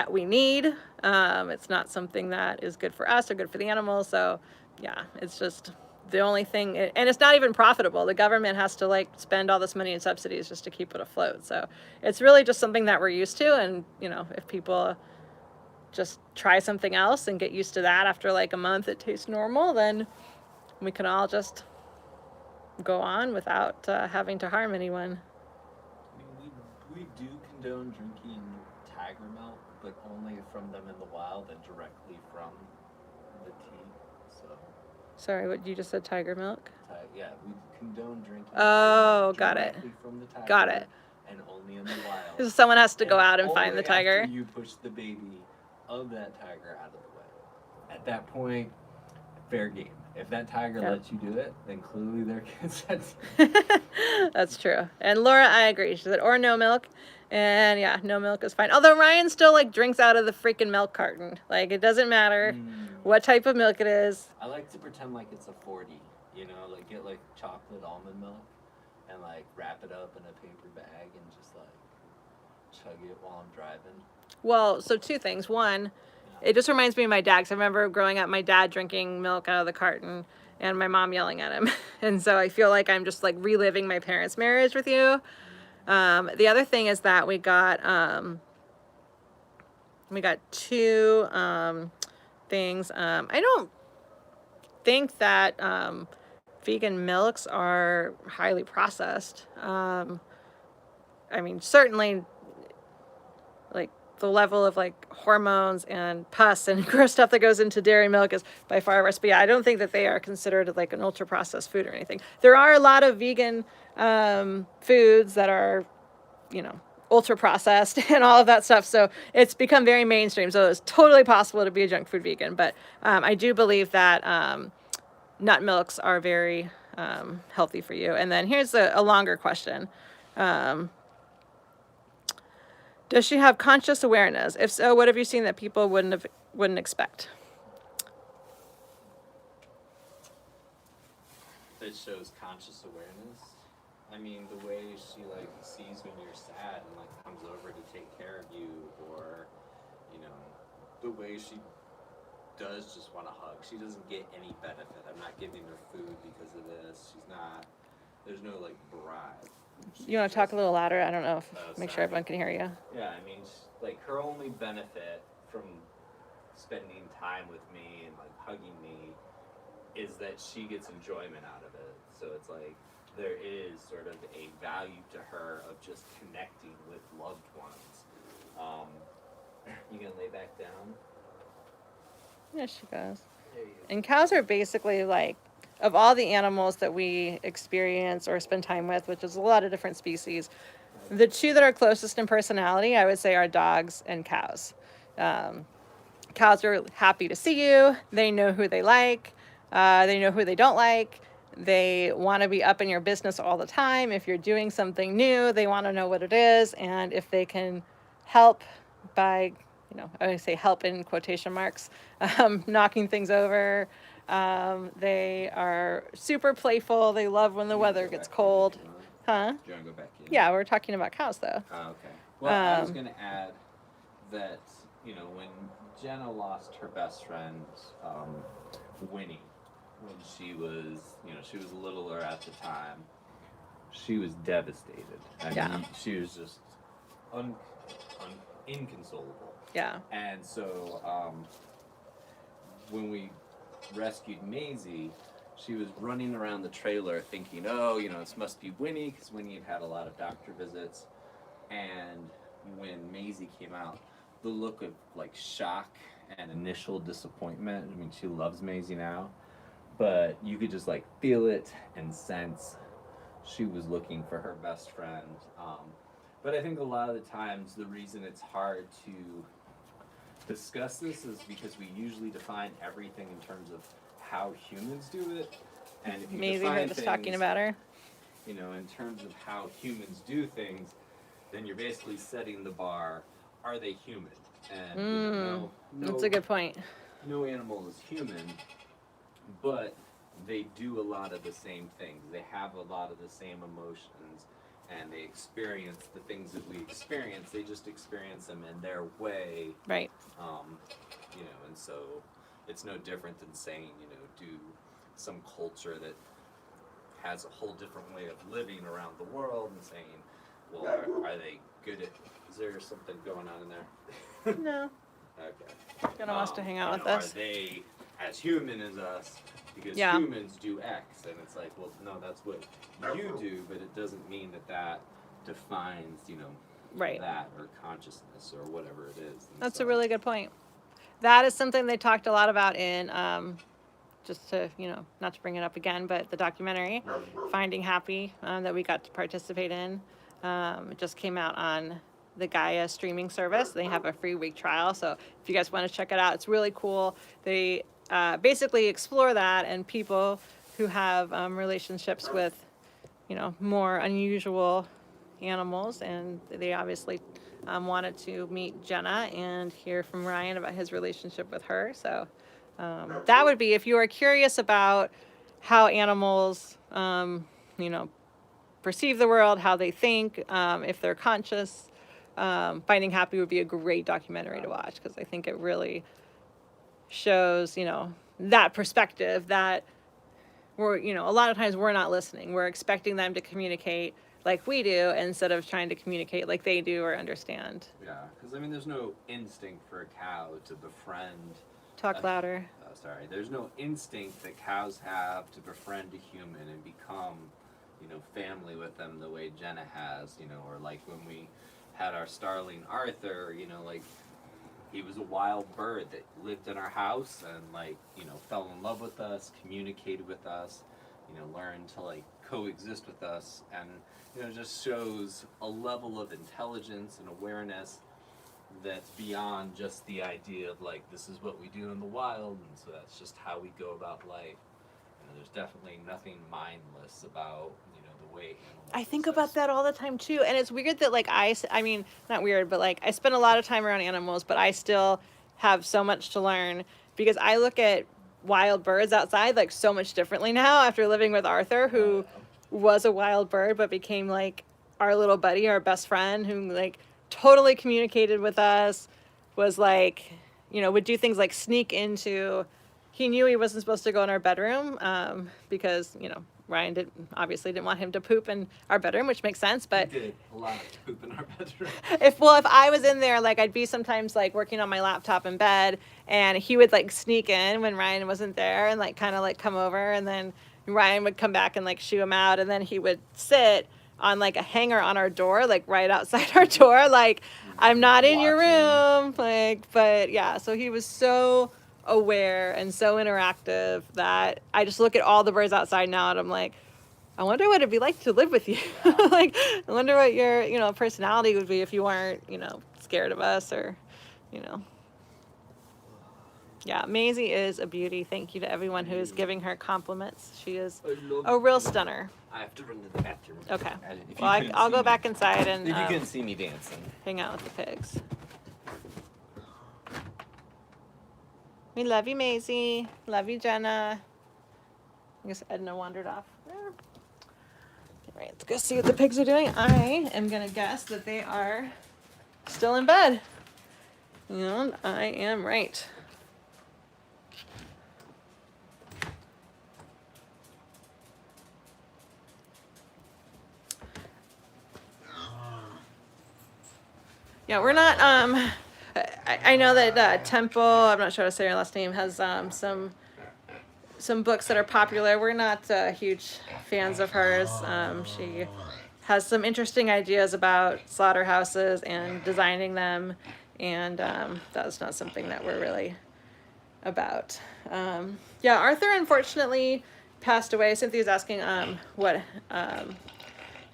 [SPEAKER 2] we need. It's not something that is good for us or good for the animals. So it's just the only thing, and it's not even profitable. The government has to like spend all this money in subsidies just to keep it afloat. So it's really just something that we're used to. And if people just try something else and get used to that, after like a month it tastes normal, then we can all just go on without having to harm anyone.
[SPEAKER 4] I mean, we do condone drinking tiger milk, but only from them in the wild and directly from the tea. So
[SPEAKER 2] Sorry, what you just said? Tiger milk?
[SPEAKER 4] we condone drinking.
[SPEAKER 2] Oh, got it.
[SPEAKER 4] directly from the tiger.
[SPEAKER 2] Got it.
[SPEAKER 4] And only in the wild.
[SPEAKER 2] Someone has to go
[SPEAKER 4] And
[SPEAKER 2] out and find
[SPEAKER 4] only
[SPEAKER 2] the tiger.
[SPEAKER 4] after you push the baby of that tiger out of the way. At that point, fair game. If that tiger lets you do it, then clearly they're consenting.
[SPEAKER 2] That's true. And Laura, I agree. She said, or no milk. And no milk is fine. Although Ryan still like drinks out of the freaking milk carton. Like, it doesn't matter what type of milk it is.
[SPEAKER 4] I like to pretend like it's a 40, like get like chocolate almond milk and like wrap it up in a paper bag and just like chug it while I'm driving.
[SPEAKER 2] Well, so 2 things. One, it just reminds me of my dad, because I remember growing up, my dad drinking milk out of the carton and my mom yelling at him. And so I feel like I'm just like reliving my parents' marriage with you. The other thing is that we got 2 things. I don't think that vegan milks are highly processed. I mean, certainly like the level of like hormones and pus and gross stuff that goes into dairy milk is by far worse. But I don't think that they are considered like an ultra processed food or anything. There are a lot of vegan foods that are, ultra processed and all of that stuff. So it's become very mainstream. So it's totally possible to be a junk food vegan. But I do believe that nut milks are very healthy for you. And then here's a longer question. Does she have conscious awareness? If so, what have you seen that people wouldn't expect?
[SPEAKER 4] It shows conscious awareness. I mean, the way she like sees when you're sad and like comes over to take care of you, or the way she does just want to hug. She doesn't get any benefit. I'm not giving her food because of this. There's no like bribe.
[SPEAKER 2] You want to talk a little louder? I don't know. Make sure
[SPEAKER 4] Sorry.
[SPEAKER 2] everyone can hear you.
[SPEAKER 4] Yeah, I mean, like her only benefit from spending time with me and like hugging me is that she gets enjoyment out of it. So it's like there is sort of a value to her of just connecting with loved ones You gonna lay back down?
[SPEAKER 2] Yeah, she goes.
[SPEAKER 4] There you go.
[SPEAKER 2] And cows are basically like, of all the animals that we experience or spend time with, which is a lot of different species, the two that are closest in personality, I would say, are dogs and cows. Um, Cows are happy to see you. They know who they like. They know who they don't like. They want to be up in your business all the time. If you're doing something new, they want to know what it is. And if they can help by, I say help in quotation marks, knocking things over. They are super playful. They love when the weather gets cold. Huh?
[SPEAKER 4] Do you want to go back in?
[SPEAKER 2] Yeah, we're talking about cows though.
[SPEAKER 4] Oh, okay. Well, I was
[SPEAKER 2] Um,
[SPEAKER 4] going to add that, when Jenna lost her best friend, Winnie, when she was, she was littler at the time, she was devastated.
[SPEAKER 2] Yeah.
[SPEAKER 4] Mean, she was just inconsolable.
[SPEAKER 2] Yeah.
[SPEAKER 4] And so, when we rescued Maisie, she was running around the trailer thinking, oh, this must be Winnie, because Winnie had a lot of doctor visits. And when Maisie came out, the look of like shock and initial disappointment. I mean, she loves Maisie now, but you could just like feel it and sense she was looking for her best friend. But I think a lot of the times the reason it's hard to discuss this is because we usually define everything in terms of how humans do it. And if you
[SPEAKER 2] Maisie
[SPEAKER 4] define
[SPEAKER 2] heard us talking
[SPEAKER 4] things,
[SPEAKER 2] about her.
[SPEAKER 4] in terms of how humans do things, then you're basically setting the bar. Are they human? And no,
[SPEAKER 2] That's a good point.
[SPEAKER 4] no animal is human, but they do a lot of the same things. They have a lot of the same emotions, and they experience the things that we experience. They just experience them in their way.
[SPEAKER 2] Right.
[SPEAKER 4] And so it's no different than saying, do some culture that has a whole different way of living around the world and saying, well, are they good at, is there something going on in there?
[SPEAKER 2] No.
[SPEAKER 4] Okay.
[SPEAKER 2] Gonna wants to hang out with
[SPEAKER 4] Are
[SPEAKER 2] us.
[SPEAKER 4] they as human as us? Because
[SPEAKER 2] Yeah.
[SPEAKER 4] humans do X, and it's like, well, no, that's what you do, but it doesn't mean that defines,
[SPEAKER 2] Right.
[SPEAKER 4] that or consciousness or whatever it is. And
[SPEAKER 2] That's
[SPEAKER 4] so-
[SPEAKER 2] a really good point. That is something they talked a lot about in, just to, not to bring it up again, but the documentary, Finding Happy, that we got to participate in. It just came out on the Gaia streaming service. They have a free week trial. So if you guys want to check it out, it's really cool. They basically explore that and people who have relationships with, more unusual animals. And they obviously wanted to meet Jenna and hear from Ryan about his relationship with her. So that would be, if you are curious about how animals, perceive the world, how they think, if they're conscious, Finding Happy would be a great documentary to watch because I think it really shows, that perspective that we're, a lot of times we're not listening. We're expecting them to communicate like we do instead of trying to communicate like they do or understand.
[SPEAKER 4] Yeah, because there's no instinct for a cow to befriend.
[SPEAKER 2] Talk louder.
[SPEAKER 4] There's no instinct that cows have to befriend a human and become, family with them the way Jenna has, or like when we had our starling Arthur, like he was a wild bird that lived in our house and fell in love with us, communicated with us, learned to coexist with us, and it just shows a level of intelligence and awareness that's beyond just the idea of this is what we do in the wild, and so that's just how we go about life. There's definitely nothing mindless about the way animals
[SPEAKER 2] I think
[SPEAKER 4] assess.
[SPEAKER 2] about that all the time too, and it's weird that I mean, not weird, but I spend a lot of time around animals, but I still have so much to learn because I look at wild birds outside so much differently now after living with Arthur, who was a wild bird but became our little buddy, our best friend, who totally communicated with us, was would do things like sneak into. He knew he wasn't supposed to go in our bedroom because Ryan obviously didn't want him to poop in our bedroom, which makes sense. But
[SPEAKER 4] We did a lot of poop in our bedroom.
[SPEAKER 2] if I was in there, I'd be sometimes working on my laptop in bed, and he would sneak in when Ryan wasn't there and kind of come over, and then Ryan would come back and shoo him out, and then he would sit on a hanger on our door, right outside our door, I'm not in your
[SPEAKER 4] watching.
[SPEAKER 2] room. Like, but yeah, so he was so aware and so interactive that I just look at all the birds outside now and I'm like, I wonder what it'd be like to live with you. Like, I wonder what your, personality would be if you weren't, scared of us or, you know. Yeah, Maisie is a beauty. Thank you to everyone who is giving her compliments. She is a real stunner.
[SPEAKER 4] I have to run to the bathroom.
[SPEAKER 2] Okay.
[SPEAKER 1] If you
[SPEAKER 2] Well,
[SPEAKER 1] couldn't
[SPEAKER 2] I'll
[SPEAKER 1] see
[SPEAKER 2] go
[SPEAKER 1] me-
[SPEAKER 2] back inside and
[SPEAKER 1] If you couldn't see me dancing.
[SPEAKER 2] hang out with the pigs. We love you, Maisie. Love you, Jenna. I guess Edna wandered off. All right, let's go see what the pigs are doing. I am going to guess that they are still in bed. And I am right. Yeah, we're not, I know that Temple, I'm not sure how to say her last name, has some books that are popular. We're not huge fans of hers. She has some interesting ideas about slaughterhouses and designing them, and that's not something that we're really about. Yeah, Arthur unfortunately passed away. Cynthia's asking what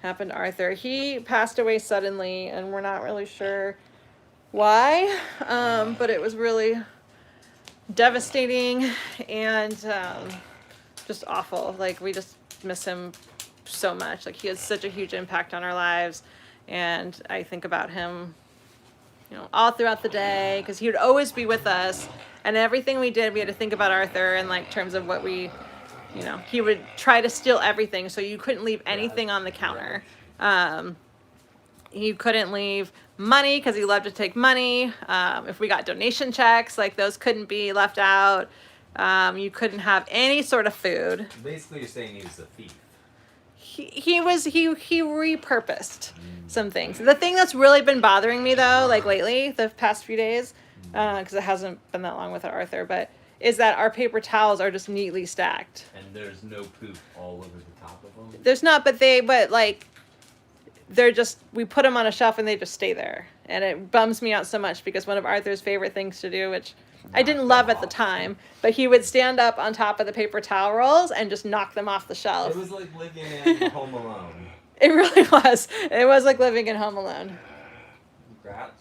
[SPEAKER 2] happened to Arthur. He passed away suddenly, and we're not really sure why, but it was really devastating and just awful. Like, we just miss him so much. Like, he had such a huge impact on our lives, and I think about him, all throughout the day, because he would always be with us, and everything we did, we had to think about Arthur in like terms of what we, he would try to steal everything, so you couldn't leave anything on the counter. He couldn't leave money because he loved to take money. If we got donation checks, like, those couldn't be left out. You couldn't have any sort of food.
[SPEAKER 3] Basically, you're saying he was a thief.
[SPEAKER 2] He repurposed some things. The thing that's really been bothering me, though, like lately, the past few days, because it hasn't been that long without Arthur, but is that our paper towels are just neatly stacked.
[SPEAKER 3] And there's no poop all over the top of them.
[SPEAKER 2] There's not, but like, they're just, we put them on a shelf and they just stay there. And it bums me out so much because one of Arthur's favorite things to do, which I didn't love at the time, but he would stand up on top of the paper towel rolls and just knock them off the shelf.
[SPEAKER 3] It was like living in Home Alone.
[SPEAKER 2] It really was. It was like living in Home Alone.
[SPEAKER 3] Grouchy.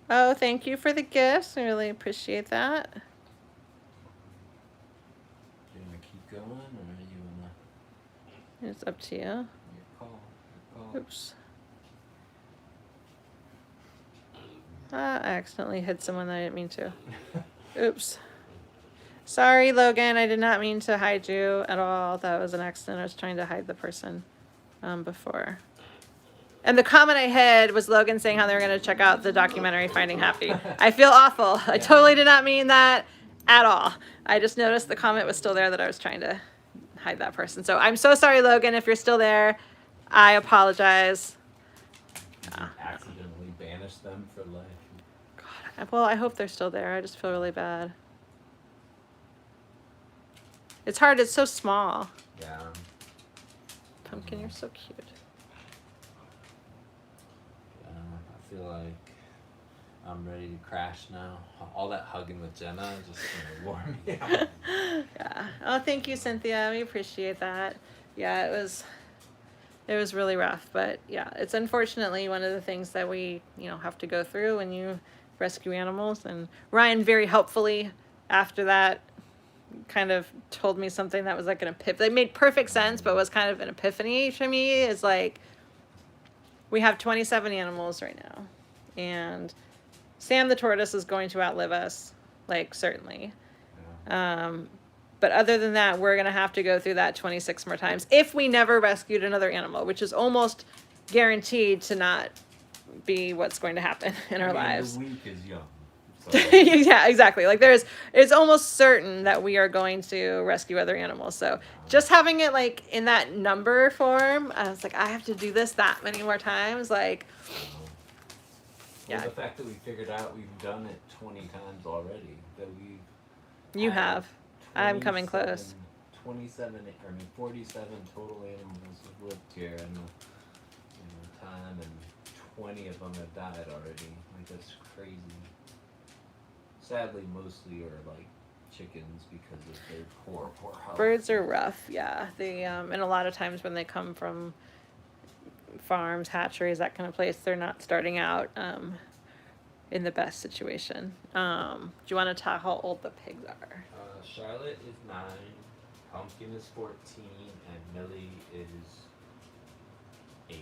[SPEAKER 2] Oh, thank you for the gifts. I really appreciate that.
[SPEAKER 3] Do you want to keep going, or do you want to?
[SPEAKER 2] It's up to you.
[SPEAKER 3] Your call.
[SPEAKER 2] Oops. I accidentally hit someone that I didn't mean to. Oops. Sorry, Logan. I did not mean to hide you at all. That was an accident. I was trying to hide the person before. And the comment I had was Logan saying how they were going to check out the documentary Finding Happy. I feel awful. I totally did not mean that at all. I just noticed the comment was still there that I was trying to hide that person. So I'm so sorry, Logan, if you're still there. I apologize.
[SPEAKER 3] Did you accidentally banish them for life?
[SPEAKER 2] God, well, I hope they're still there. I just feel really bad. It's hard. It's so small.
[SPEAKER 3] Yeah.
[SPEAKER 2] Pumpkin, you're so cute.
[SPEAKER 3] I feel like I'm ready to crash now. All that hugging with Jenna just wore me out.
[SPEAKER 2] Yeah. Oh, thank you, Cynthia. We appreciate that. Yeah, it was really rough, but yeah, it's unfortunately one of the things that we, have to go through when you rescue animals. And Ryan very helpfully after that kind of told me something that was like an epiphany. It made perfect sense, but was kind of an epiphany to me. Is like, we have 27 animals right now, and Sam the tortoise is going to outlive us, like, certainly. But other than that, we're going to have to go through that 26 more times if we never rescued another animal, which is almost guaranteed to not be what's going to happen in our lives.
[SPEAKER 3] The week is young.
[SPEAKER 2] So. Yeah, exactly. Like, it's almost certain that we are going to rescue other animals. So just having it like in that number form, I was like, I have to do this that many more times. Like,
[SPEAKER 3] yeah. The fact that we figured out we've done it 20 times already. That we.
[SPEAKER 2] You have. I'm coming close.
[SPEAKER 3] 47 total animals have lived here in the time, and 20 of them have died already. Like, that's crazy. Sadly, mostly are like chickens because of their poor health.
[SPEAKER 2] Birds are rough, yeah. They and a lot of times when they come from farms, hatcheries, that kind of place, they're not starting out in the best situation. Do you want to talk how old the pigs are?
[SPEAKER 3] Charlotte is 9, Pumpkin is 14, and Millie is 8.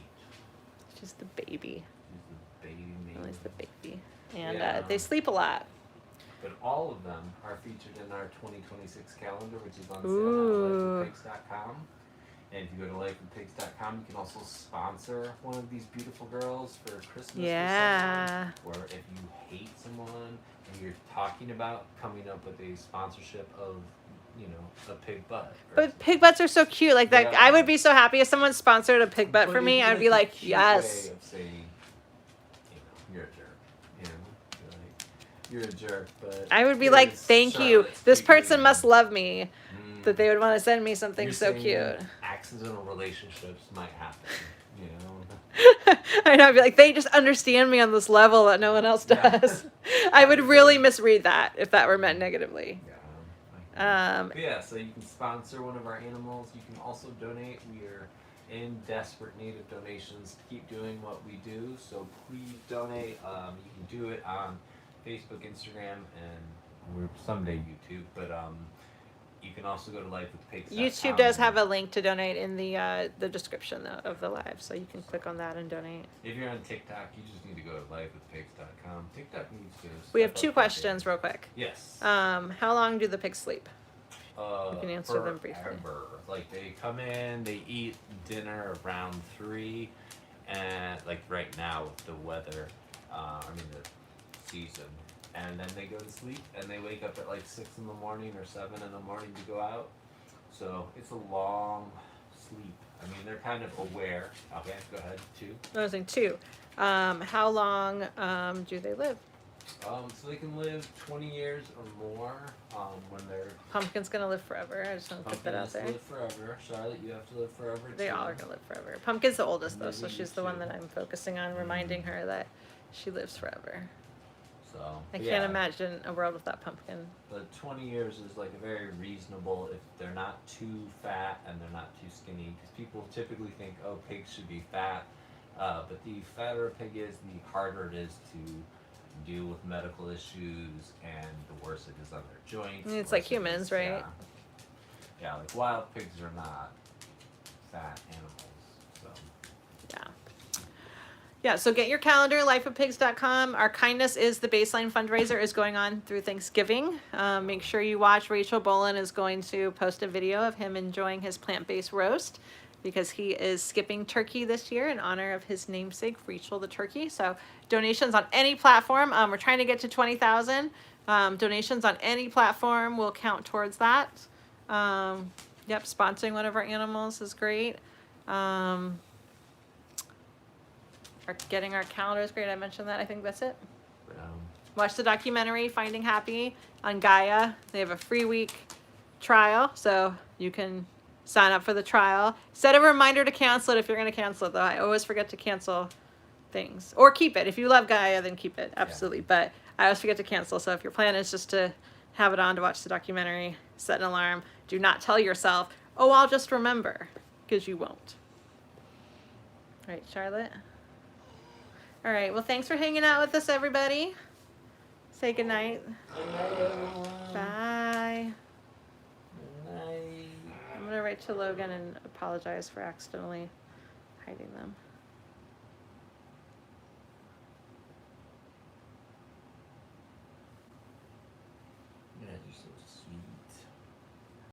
[SPEAKER 2] She's the baby.
[SPEAKER 3] She's the baby.
[SPEAKER 2] Millie's the baby. And
[SPEAKER 3] Yeah.
[SPEAKER 2] they sleep a lot.
[SPEAKER 3] But all of them are featured in our 2026 calendar, which is on sale
[SPEAKER 2] Ooh.
[SPEAKER 3] at lifewithpigs.com. And if you go to lifewithpigs.com, you can also sponsor one of these beautiful girls for Christmas
[SPEAKER 2] Yeah.
[SPEAKER 3] or someone. Or if you hate someone and you're talking about coming up with a sponsorship of, a pig butt.
[SPEAKER 2] But pig butts are so cute. Like that,
[SPEAKER 3] Yeah.
[SPEAKER 2] I would be so happy if someone sponsored a pig butt
[SPEAKER 3] But
[SPEAKER 2] for me.
[SPEAKER 3] it'd
[SPEAKER 2] I'd be
[SPEAKER 3] a
[SPEAKER 2] like,
[SPEAKER 3] cute
[SPEAKER 2] yes.
[SPEAKER 3] way of saying, you're a jerk. You're a jerk, but
[SPEAKER 2] I would be like,
[SPEAKER 3] here's
[SPEAKER 2] thank you.
[SPEAKER 3] Charlotte's
[SPEAKER 2] This
[SPEAKER 3] cute
[SPEAKER 2] person
[SPEAKER 3] baby.
[SPEAKER 2] must love me.
[SPEAKER 3] Mm.
[SPEAKER 2] That they would want to send me something
[SPEAKER 3] You're
[SPEAKER 2] so
[SPEAKER 3] saying
[SPEAKER 2] cute.
[SPEAKER 3] Accidental relationships might happen,
[SPEAKER 2] I know. I'd be like, they just understand me on this level that no one else
[SPEAKER 3] Yeah.
[SPEAKER 2] does. I would really misread that if that were meant negatively.
[SPEAKER 3] But yeah, so you can sponsor one of our animals. You can also donate. We are in desperate need of donations to keep doing what we do. So please donate. You can do it on Facebook, Instagram, and we're someday YouTube. But you can also go to lifewithpigs.com.
[SPEAKER 2] YouTube does have a link to donate in the description of the live, so you can click on that and donate.
[SPEAKER 3] If you're on TikTok, you just need to go to lifewithpigs.com. TikTok needs to.
[SPEAKER 2] We have
[SPEAKER 3] step
[SPEAKER 2] 2
[SPEAKER 3] up their
[SPEAKER 2] questions
[SPEAKER 3] game.
[SPEAKER 2] real quick.
[SPEAKER 3] Yes.
[SPEAKER 2] How long do the pigs sleep? You can answer them briefly.
[SPEAKER 3] Forever. Like they come in, they eat dinner around 3, and like right now with the weather, the season, and then they go to sleep and they wake up at like 6 in the morning or 7 in the morning to go out. So it's a long sleep. I mean, they're kind of aware. Okay, go ahead. 2.
[SPEAKER 2] I was saying 2. How long do they live?
[SPEAKER 3] So they can live 20 years or more when they're.
[SPEAKER 2] Pumpkin's gonna live forever. I just want to put that out there.
[SPEAKER 3] Live forever. Charlotte, you have to live forever.
[SPEAKER 2] They
[SPEAKER 3] too.
[SPEAKER 2] all are gonna live forever. Pumpkin's the oldest though, so
[SPEAKER 3] Maybe
[SPEAKER 2] she's the one
[SPEAKER 3] too.
[SPEAKER 2] that I'm focusing on, reminding her that she lives forever.
[SPEAKER 3] So
[SPEAKER 2] I
[SPEAKER 3] yeah,
[SPEAKER 2] can't imagine a world without Pumpkin.
[SPEAKER 3] But 20 years is like a very reasonable if they're not too fat and they're not too skinny. Because people typically think, oh, pigs should be fat. But the fatter a pig is, the harder it is to deal with medical issues and the worse it is on their joints.
[SPEAKER 2] It's
[SPEAKER 3] the
[SPEAKER 2] like
[SPEAKER 3] worse it
[SPEAKER 2] humans,
[SPEAKER 3] is-
[SPEAKER 2] right?
[SPEAKER 3] Yeah, like wild pigs are not fat animals. So
[SPEAKER 2] Yeah, so get your calendar, lifeofpigs.com. Our Kindness is the Baseline fundraiser is going on through Thanksgiving. Make sure you watch. Rachel Bolin is going to post a video of him enjoying his plant-based roast because he is skipping turkey this year in honor of his namesake, Rachel the turkey. So donations on any platform. We're trying to get to 20,000. Donations on any platform will count towards that. Yep, sponsoring one of our animals is great. Getting our calendar is great. I mentioned that. I think that's it. Watch the documentary Finding Happy on Gaia. They have a free week trial, so you can sign up for the trial. Set a reminder to cancel it if you're going to cancel it, though. I always forget to cancel things. Or keep it. If you love Gaia, then keep it. Absolutely. Yeah. But I always forget to cancel. So if your plan is just to have it on to watch the documentary, set an alarm. Do not tell yourself, oh, I'll just remember, because you won't. All right, Charlotte? All right. Well, thanks for hanging out with us, everybody. Say goodnight.
[SPEAKER 3] Good night, everyone.
[SPEAKER 2] Bye.
[SPEAKER 3] Good night.
[SPEAKER 2] I'm going to write to Logan and apologize for accidentally hiding them.
[SPEAKER 3] Yeah, you're so